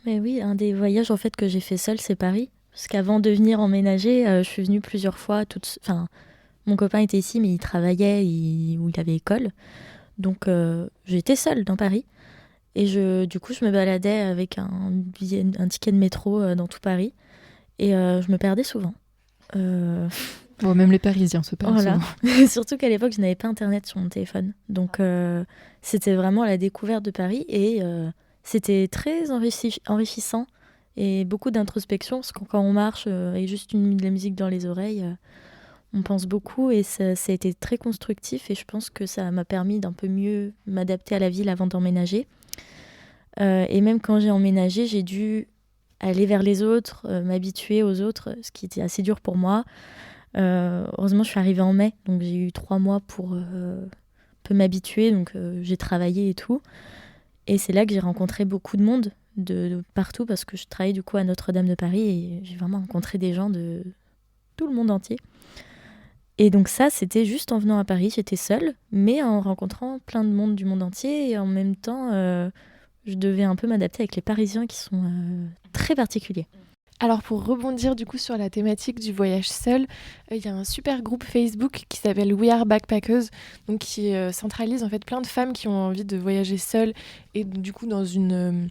Mais oui, un des voyages en fait que j'ai fait seule, c'est Paris. Parce qu'avant de venir emménager, je suis venue plusieurs fois. Enfin, mon copain était ici, mais il travaillait où il avait école. Donc, j'étais seule dans Paris. Et du coup, je me baladais avec un ticket de métro dans tout Paris. Et je me perdais souvent. Bon, même les Parisiens se perdent Voilà. souvent. Surtout qu'à l'époque, je n'avais pas Internet sur mon téléphone. Donc, c'était vraiment la découverte de Paris. Et c'était très enrichissant. Et beaucoup d'introspection. Parce que quand on marche avec juste de la musique dans les oreilles, on pense beaucoup. Et ça a été très constructif. Et je pense que ça m'a permis d'un peu mieux m'adapter à la ville avant d'emménager. Et même quand j'ai emménagé, j'ai dû aller vers les autres, m'habituer aux autres, ce qui était assez dur pour moi. Heureusement, je suis arrivée en mai, donc j'ai eu 3 mois pour un peu m'habituer. Donc j'ai travaillé et tout. Et c'est là que j'ai rencontré beaucoup de monde de partout, parce que je travaillais du coup à Notre-Dame de Paris et j'ai vraiment rencontré des gens de tout le monde entier. Et donc ça, c'était juste en venant à Paris, j'étais seule, mais en rencontrant plein de monde du monde entier. Et en même temps, je devais un peu m'adapter avec les Parisiens qui sont très particuliers. Alors pour rebondir du coup sur la thématique du voyage seul, il y a un super groupe Facebook qui s'appelle We Are Backpackers, donc qui centralise en fait plein de femmes qui ont envie de voyager seules et du coup dans une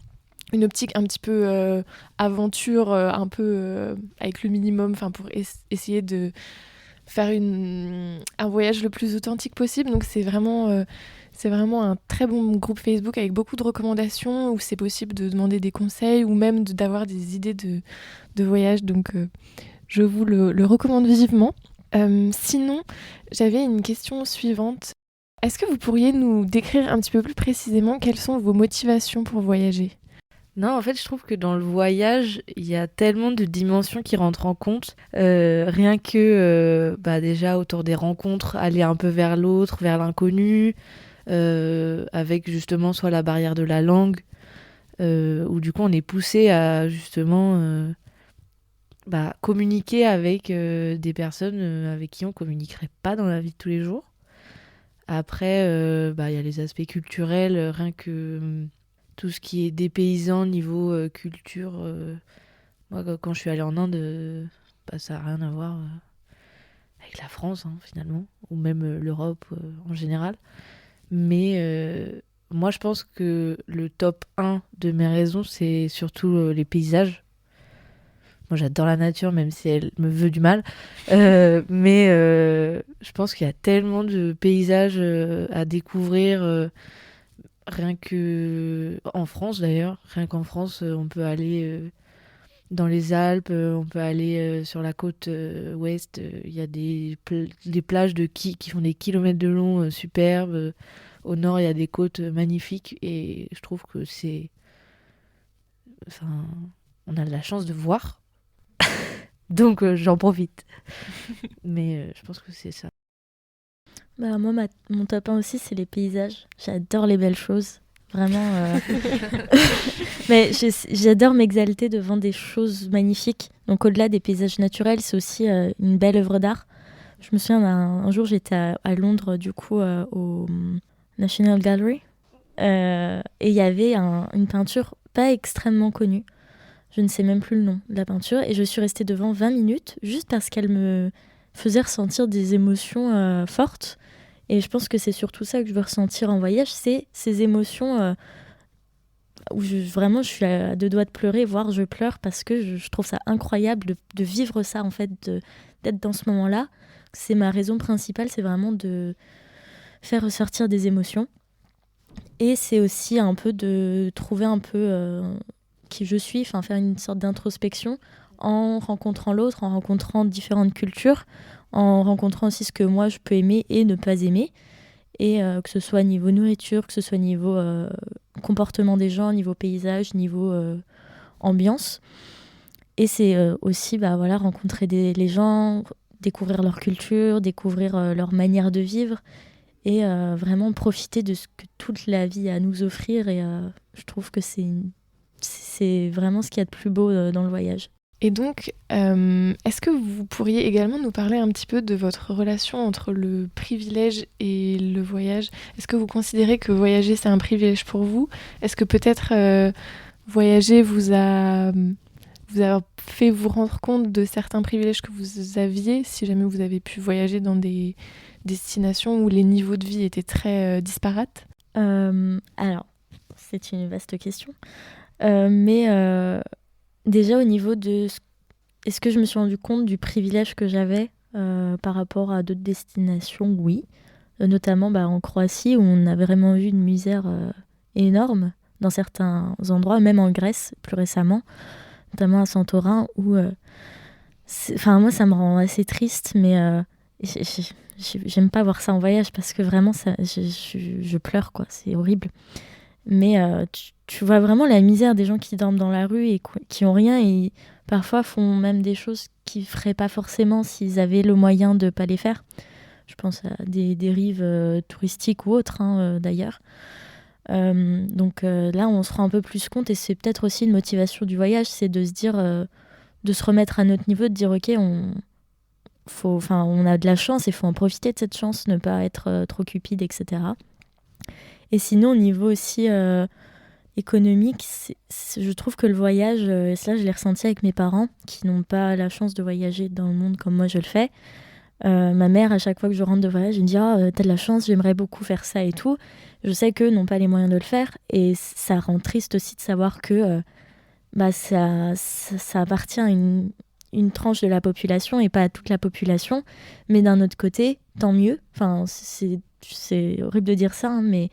optique un petit peu aventure, un peu avec le minimum, pour essayer de faire un voyage le plus authentique possible. Donc c'est vraiment un très bon groupe Facebook avec beaucoup de recommandations où c'est possible de demander des conseils ou même d'avoir des idées de voyage. Donc je vous le recommande vivement. Sinon, j'avais une question suivante. Est-ce que vous pourriez nous décrire un petit peu plus précisément quelles sont vos motivations pour voyager ? Non, en fait, je trouve que dans le voyage, il y a tellement de dimensions qui rentrent en compte. Rien que, déjà, autour des rencontres, aller un peu vers l'autre, vers l'inconnu, avec justement soit la barrière de la langue, où du coup, on est poussé à justement communiquer avec des personnes avec qui on communiquerait pas dans la vie de tous les jours. Après, y a les aspects culturels, rien que... tout ce qui est dépaysant niveau culture. Moi, quand je suis allée en Inde, ça n'a rien à voir avec la France, finalement, ou même l'Europe en général. Mais moi, je pense que le top 1 de mes raisons, c'est surtout les paysages. Moi, j'adore la nature, même si elle me veut du mal. Mais je pense qu'il y a tellement de paysages à découvrir. Rien que en France d'ailleurs, rien qu'en France, on peut aller dans les Alpes, on peut aller sur la côte ouest. Il y a des plages qui font des kilomètres de long, superbes. Au nord, il y a des côtes magnifiques et je trouve que on a de la chance de voir. Donc j'en profite. Mais je pense que c'est ça. Moi, mon top 1 aussi, c'est les paysages. J'adore les belles choses. Vraiment. Mais j'adore m'exalter devant des choses magnifiques. Donc, au-delà des paysages naturels, c'est aussi une belle œuvre d'art. Je me souviens, un jour, j'étais à Londres, du coup, au National Gallery. Et il y avait une peinture pas extrêmement connue. Je ne sais même plus le nom de la peinture. Et je suis restée devant 20 minutes, juste parce qu'elle me faisait ressentir des émotions fortes. Et je pense que c'est surtout ça que je veux ressentir en voyage, c'est ces émotions où vraiment je suis à 2 doigts de pleurer, voire je pleure parce que je trouve ça incroyable de vivre ça, en fait, d'être dans ce moment-là. C'est ma raison principale, c'est vraiment de faire ressortir des émotions. Et c'est aussi un peu de trouver un peu qui je suis, faire une sorte d'introspection en rencontrant l'autre, en rencontrant différentes cultures, en rencontrant aussi ce que moi je peux aimer et ne pas aimer. Et que ce soit niveau nourriture, que ce soit niveau comportement des gens, niveau paysage, niveau ambiance. Et c'est aussi rencontrer les gens, découvrir leur culture, découvrir leur manière de vivre et vraiment profiter de ce que toute la vie a à nous offrir. Et je trouve que c'est vraiment ce qu'il y a de plus beau dans le voyage. Et donc, est-ce que vous pourriez également nous parler un petit peu de votre relation entre le privilège et le voyage ? Est-ce que vous considérez que voyager, c'est un privilège pour vous ? Est-ce que peut-être voyager vous a fait vous rendre compte de certains privilèges que vous aviez, si jamais vous avez pu voyager dans des destinations où les niveaux de vie étaient très disparates ? Alors, c'est une vaste question. Déjà, au niveau de... Est-ce que je me suis rendu compte du privilège que j'avais par rapport à d'autres destinations ? Oui. Notamment en Croatie, où on a vraiment vu une misère énorme dans certains endroits, même en Grèce, plus récemment, notamment à Santorin, où... moi, ça me rend assez triste, mais j'aime pas voir ça en voyage, parce que vraiment, je pleure, quoi. C'est horrible. Mais tu vois vraiment la misère des gens qui dorment dans la rue et qui ont rien et parfois font même des choses qu'ils feraient pas forcément s'ils avaient le moyen de pas les faire. Je pense à des dérives touristiques ou autres, d'ailleurs. Donc là, on se rend un peu plus compte et c'est peut-être aussi une motivation du voyage, c'est de se dire, de se remettre à notre niveau, de dire ok, on a de la chance et il faut en profiter de cette chance, ne pas être trop cupide, etc. Et sinon, au niveau aussi économique, je trouve que le voyage, et cela je l'ai ressenti avec mes parents, qui n'ont pas la chance de voyager dans le monde comme moi je le fais. Ma mère, à chaque fois que je rentre de voyage, elle me dit « Ah, t'as de la chance, j'aimerais beaucoup faire ça et tout ». Je sais qu'eux n'ont pas les moyens de le faire. Et ça rend triste aussi de savoir que ça appartient à une tranche de la population et pas à toute la population. Mais d'un autre côté, tant mieux. Enfin, c'est horrible de dire ça, mais...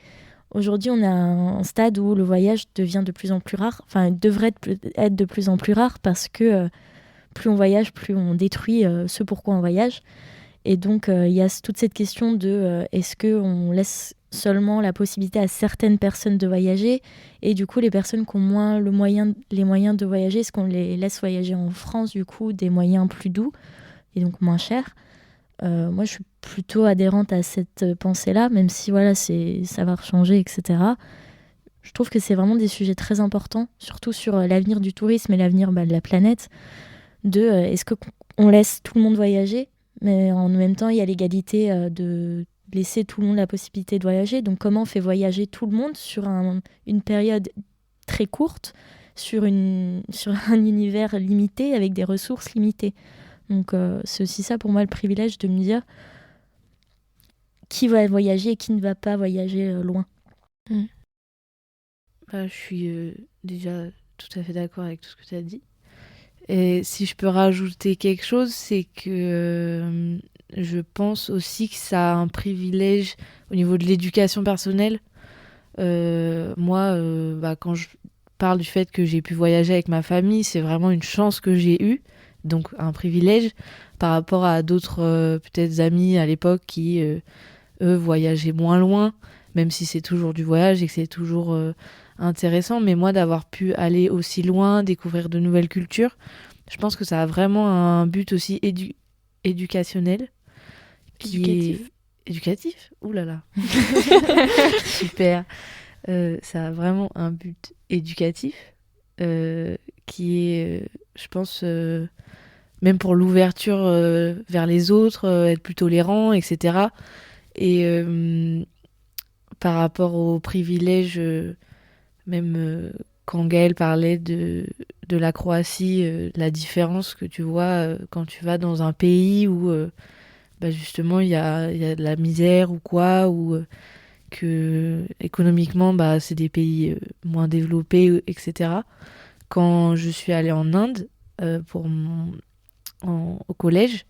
Aujourd'hui, on a un stade où le voyage devient de plus en plus rare. Enfin, il devrait être de plus en plus rare parce que plus on voyage, plus on détruit ce pourquoi on voyage. Et donc, il y a toute cette question de est-ce qu'on laisse seulement la possibilité à certaines personnes de voyager ? Et du coup, les personnes qui ont moins les moyens de voyager, est-ce qu'on les laisse voyager en France, du coup, des moyens plus doux et donc moins chers ? Moi, je suis plutôt adhérente à cette pensée-là, même si ça va changer, etc. Je trouve que c'est vraiment des sujets très importants, surtout sur l'avenir du tourisme et l'avenir de la planète. Est-ce qu'on laisse tout le monde voyager, mais en même temps, il y a l'égalité de laisser tout le monde la possibilité de voyager. Donc, comment on fait voyager tout le monde sur une période très courte, sur un univers limité, avec des ressources limitées ? Donc c'est aussi ça pour moi le privilège de me dire qui va voyager et qui ne va pas voyager loin. Je suis déjà tout à fait d'accord avec tout ce que tu as dit. Et si je peux rajouter quelque chose, c'est que je pense aussi que ça a un privilège au niveau de l'éducation personnelle. Moi, quand je parle du fait que j'ai pu voyager avec ma famille, c'est vraiment une chance que j'ai eue. Donc un privilège par rapport à d'autres peut-être amis à l'époque qui eux voyageaient moins loin, même si c'est toujours du voyage et que c'est toujours intéressant, mais moi d'avoir pu aller aussi loin, découvrir de nouvelles cultures, je pense que ça a vraiment un but aussi éducationnel éducatif. Ouh là là. Super. Ça a vraiment un but éducatif qui est je pense même pour l'ouverture vers les autres, être plus tolérant, etc. Et par rapport aux privilèges, même quand Gaëlle parlait de la Croatie, la différence que tu vois quand tu vas dans un pays où justement il y a de la misère ou quoi, ou que économiquement c'est des pays moins développés, etc. Quand je suis allée en Inde au collège,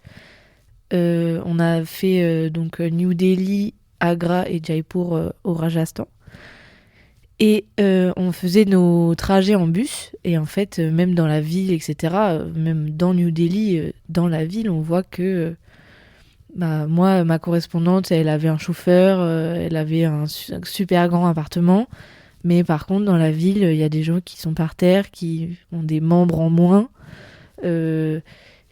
on a fait donc New Delhi, Agra et Jaipur au Rajasthan. Et on faisait nos trajets en bus. Et en fait, même dans la ville, etc., même dans New Delhi, dans la ville, on voit que moi, ma correspondante, elle avait un chauffeur, elle avait un super grand appartement. Mais par contre, dans la ville, il y a des gens qui sont par terre, qui ont des membres en moins. Il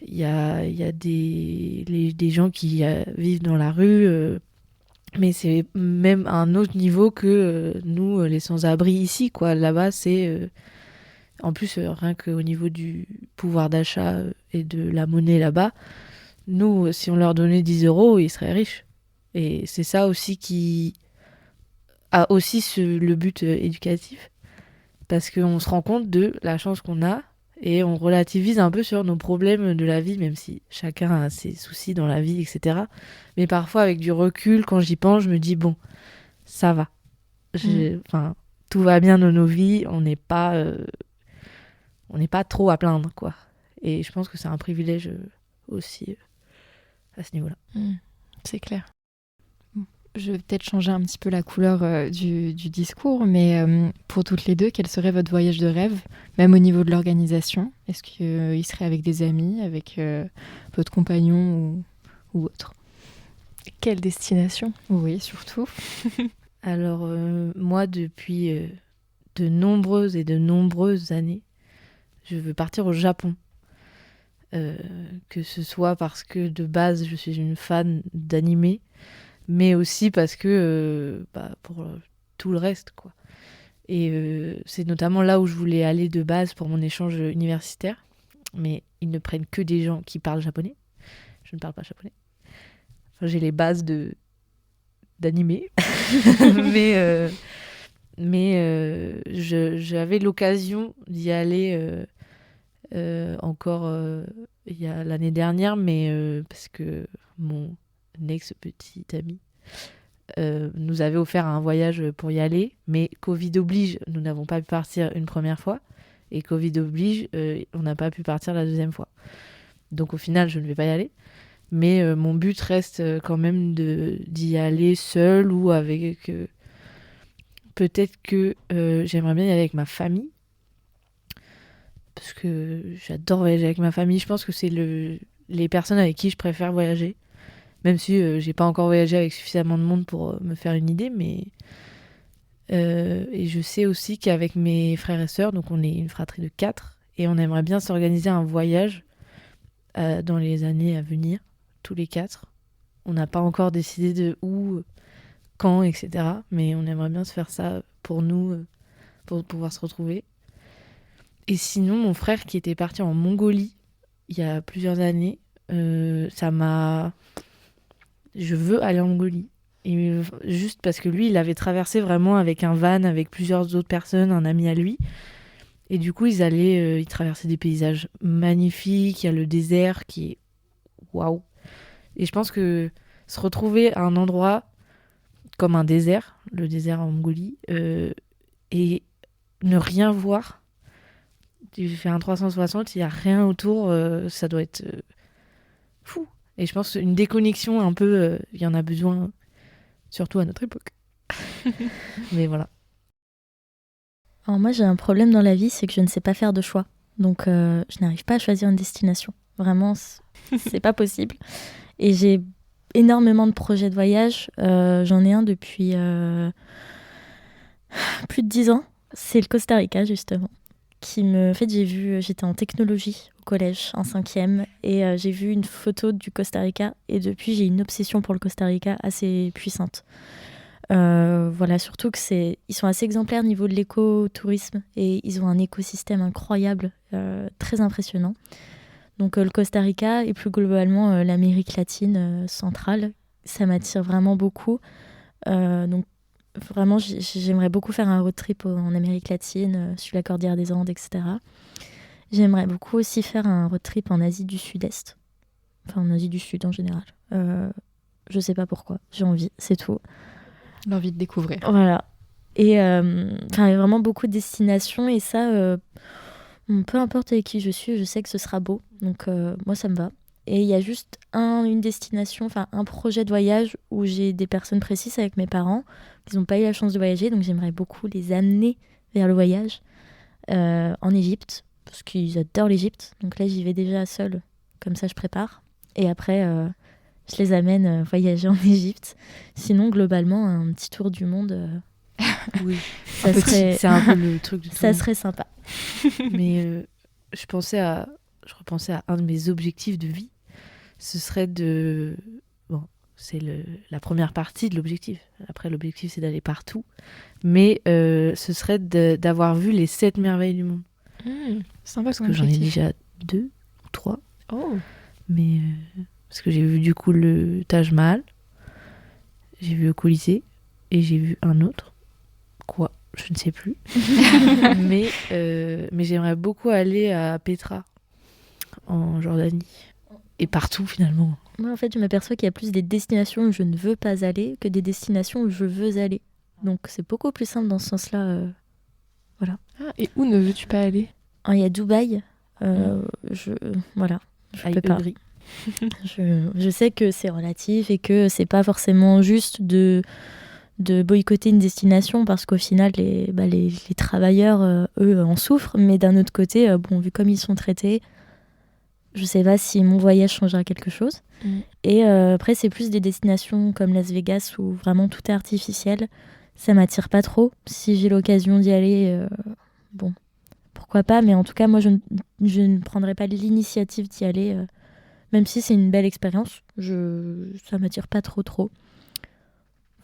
y a des gens qui vivent dans la rue. Mais c'est même à un autre niveau que nous, les sans-abri ici, quoi. Là-bas, c'est... en plus, rien qu'au niveau du pouvoir d'achat et de la monnaie là-bas, nous, si on leur donnait 10 euros, ils seraient riches. Et c'est ça aussi qui a aussi le but éducatif. Parce qu'on se rend compte de la chance qu'on a et on relativise un peu sur nos problèmes de la vie, même si chacun a ses soucis dans la vie, etc. Mais parfois, avec du recul, quand j'y pense, je me dis, bon, ça va. Tout va bien dans nos vies, on n'est pas trop à plaindre, quoi. Et je pense que c'est un privilège aussi à ce niveau-là. C'est clair. Je vais peut-être changer un petit peu la couleur du discours, mais pour toutes les deux, quel serait votre voyage de rêve, même au niveau de l'organisation? Est-ce qu'il serait avec des amis, avec votre compagnon ou autre? Quelle destination? Oui, surtout. Alors, moi, depuis de nombreuses années, je veux partir au Japon. Que ce soit parce que de base, je suis une fan d'anime, mais aussi parce que pour tout le reste, quoi. Et c'est notamment là où je voulais aller de base pour mon échange universitaire, mais ils ne prennent que des gens qui parlent japonais. Je ne parle pas japonais. Enfin, j'ai les bases d'anime, mais j'avais l'occasion d'y aller encore il y a l'année dernière, mais parce que mon ex-petit ami nous avait offert un voyage pour y aller, mais Covid oblige, nous n'avons pas pu partir une première fois, et Covid oblige, on n'a pas pu partir la deuxième fois. Donc au final, je ne vais pas y aller, mais mon but reste quand même d'y aller seule ou avec... peut-être que j'aimerais bien y aller avec ma famille, parce que j'adore voyager avec ma famille. Je pense que c'est les personnes avec qui je préfère voyager. Même si j'ai pas encore voyagé avec suffisamment de monde pour me faire une idée, mais et je sais aussi qu'avec mes frères et sœurs, donc on est une fratrie de 4, et on aimerait bien s'organiser un voyage dans les années à venir, tous les 4. On n'a pas encore décidé de où, quand, etc. Mais on aimerait bien se faire ça pour nous, pour pouvoir se retrouver. Et sinon, mon frère qui était parti en Mongolie il y a plusieurs années, ça m'a... Je veux aller en Mongolie. Et juste parce que lui, il avait traversé vraiment avec un van, avec plusieurs autres personnes, un ami à lui. Et du coup, ils traversaient des paysages magnifiques. Il y a le désert qui est... Waouh! Et je pense que se retrouver à un endroit comme un désert, le désert en Mongolie, et ne rien voir, tu fais un 360, il n'y a rien autour, ça doit être fou. Et je pense qu'une déconnexion un peu, il y en a besoin, surtout à notre époque. Mais voilà. Alors moi, j'ai un problème dans la vie, c'est que je ne sais pas faire de choix. Donc, je n'arrive pas à choisir une destination. Vraiment, c'est pas possible. Et j'ai énormément de projets de voyage. J'en ai un depuis plus de 10 ans. C'est le Costa Rica, justement. En fait, j'étais en technologie au collège, en 5e, et j'ai vu une photo du Costa Rica, et depuis, j'ai une obsession pour le Costa Rica assez puissante. Voilà, surtout ils sont assez exemplaires au niveau de l'écotourisme, et ils ont un écosystème incroyable, très impressionnant. Donc le Costa Rica, et plus globalement l'Amérique latine centrale, ça m'attire vraiment beaucoup. Donc vraiment, j'aimerais beaucoup faire un road trip en Amérique latine, sur la cordillère des Andes, etc. J'aimerais beaucoup aussi faire un road trip en Asie du Sud-Est. Enfin, en Asie du Sud en général. Je sais pas pourquoi, j'ai envie, c'est tout. L'envie de découvrir. Voilà. Et il y a vraiment beaucoup de destinations, et ça, peu importe avec qui je suis, je sais que ce sera beau. Donc moi, ça me va. Et il y a juste une destination, enfin un projet de voyage où j'ai des personnes précises avec mes parents ils n'ont pas eu la chance de voyager, donc j'aimerais beaucoup les amener vers le voyage en Égypte, parce qu'ils adorent l'Égypte. Donc là, j'y vais déjà seule, comme ça je prépare. Et après, je les amène voyager en Égypte. Sinon, globalement, un petit tour du monde, Oui, c'est un peu le truc de tout le ça monde. serait sympa. Mais je repensais à un de mes objectifs de vie. Ce serait de... Bon, c'est la première partie de l'objectif. Après, l'objectif, c'est d'aller partout. Mais ce serait d'avoir vu les 7 merveilles du monde. Sympa, Parce que j'en ai déjà 2 ou 3. Oh. Mais parce que j'ai vu du coup le Taj Mahal, j'ai vu le Colisée et j'ai vu un autre. Quoi ? Je ne sais plus. mais j'aimerais beaucoup aller à Petra, en Jordanie. Et partout finalement. Moi, en fait, je m'aperçois qu'il y a plus des destinations où je ne veux pas aller que des destinations où je veux aller. Donc, c'est beaucoup plus simple dans ce sens-là. Ah, et où ne veux-tu pas aller ? Il y a Dubaï. Voilà. Je peux pas. Gris. Je sais que c'est relatif et que c'est pas forcément juste de boycotter une destination parce qu'au final, les travailleurs, eux, en souffrent. Mais d'un autre côté, vu comme ils sont traités, je sais pas si mon voyage changera quelque chose. Et après, c'est plus des destinations comme Las Vegas où vraiment tout est artificiel. Ça m'attire pas trop. Si j'ai l'occasion d'y aller, pourquoi pas. Mais en tout cas, moi, je ne prendrai pas l'initiative d'y aller. Même si c'est une belle expérience, ça m'attire pas trop.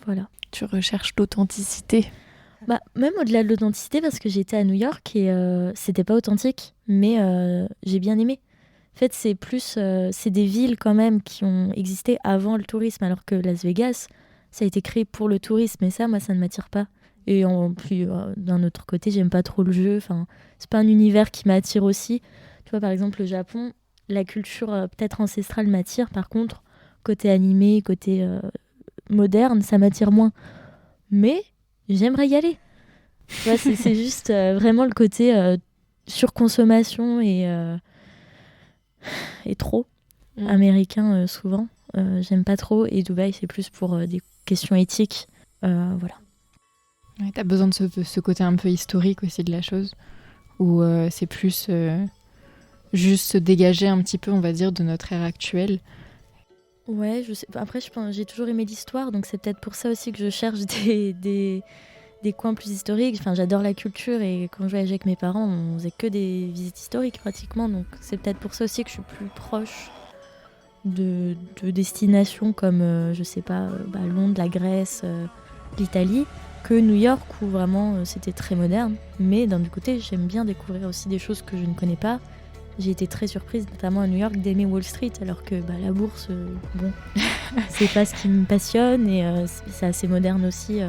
Voilà. Tu recherches l'authenticité. Même au-delà de l'authenticité, parce que j'étais à New York et c'était pas authentique, mais j'ai bien aimé. En fait, c'est des villes quand même qui ont existé avant le tourisme, alors que Las Vegas, ça a été créé pour le tourisme, et ça, moi, ça ne m'attire pas. Et en plus, d'un autre côté, j'aime pas trop le jeu. Enfin, c'est pas un univers qui m'attire aussi. Tu vois, par exemple, le Japon, la culture peut-être ancestrale m'attire. Par contre, côté animé, côté moderne, ça m'attire moins. Mais j'aimerais y aller. Tu vois, c'est juste vraiment le côté surconsommation et trop américain souvent. J'aime pas trop. Et Dubaï, c'est plus pour des questions éthiques. Voilà. Ouais, t'as besoin de ce côté un peu historique aussi de la chose, où c'est plus juste se dégager un petit peu, on va dire, de notre ère actuelle. Ouais, je sais. Après, j'ai toujours aimé l'histoire, donc c'est peut-être pour ça aussi que je cherche des coins plus historiques. Enfin, j'adore la culture et quand je voyageais avec mes parents, on faisait que des visites historiques pratiquement, donc c'est peut-être pour ça aussi que je suis plus proche de destinations comme, je sais pas, Londres, la Grèce, l'Italie, que New York où vraiment c'était très moderne. Mais d'un autre côté, j'aime bien découvrir aussi des choses que je ne connais pas. J'ai été très surprise, notamment à New York, d'aimer Wall Street, alors que la bourse, c'est pas ce qui me passionne et c'est assez moderne aussi.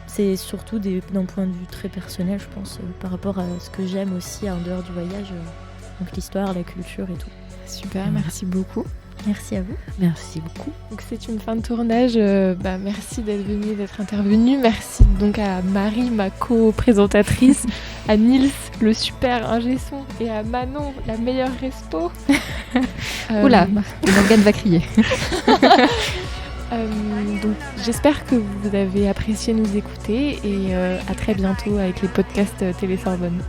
C'est surtout d'un point de vue très personnel, je pense, par rapport à ce que j'aime aussi en dehors du voyage, donc l'histoire, la culture et tout. Super, merci beaucoup. Merci à vous. Merci beaucoup. Donc c'est une fin de tournage. Merci d'être intervenue. Merci donc à Marie, ma co-présentatrice, à Nils, le super ingé son, et à Manon, la meilleure respo. Oula, Morgane va crier. Donc j'espère que vous avez apprécié nous écouter et à très bientôt avec les podcasts Télé Sorbonne.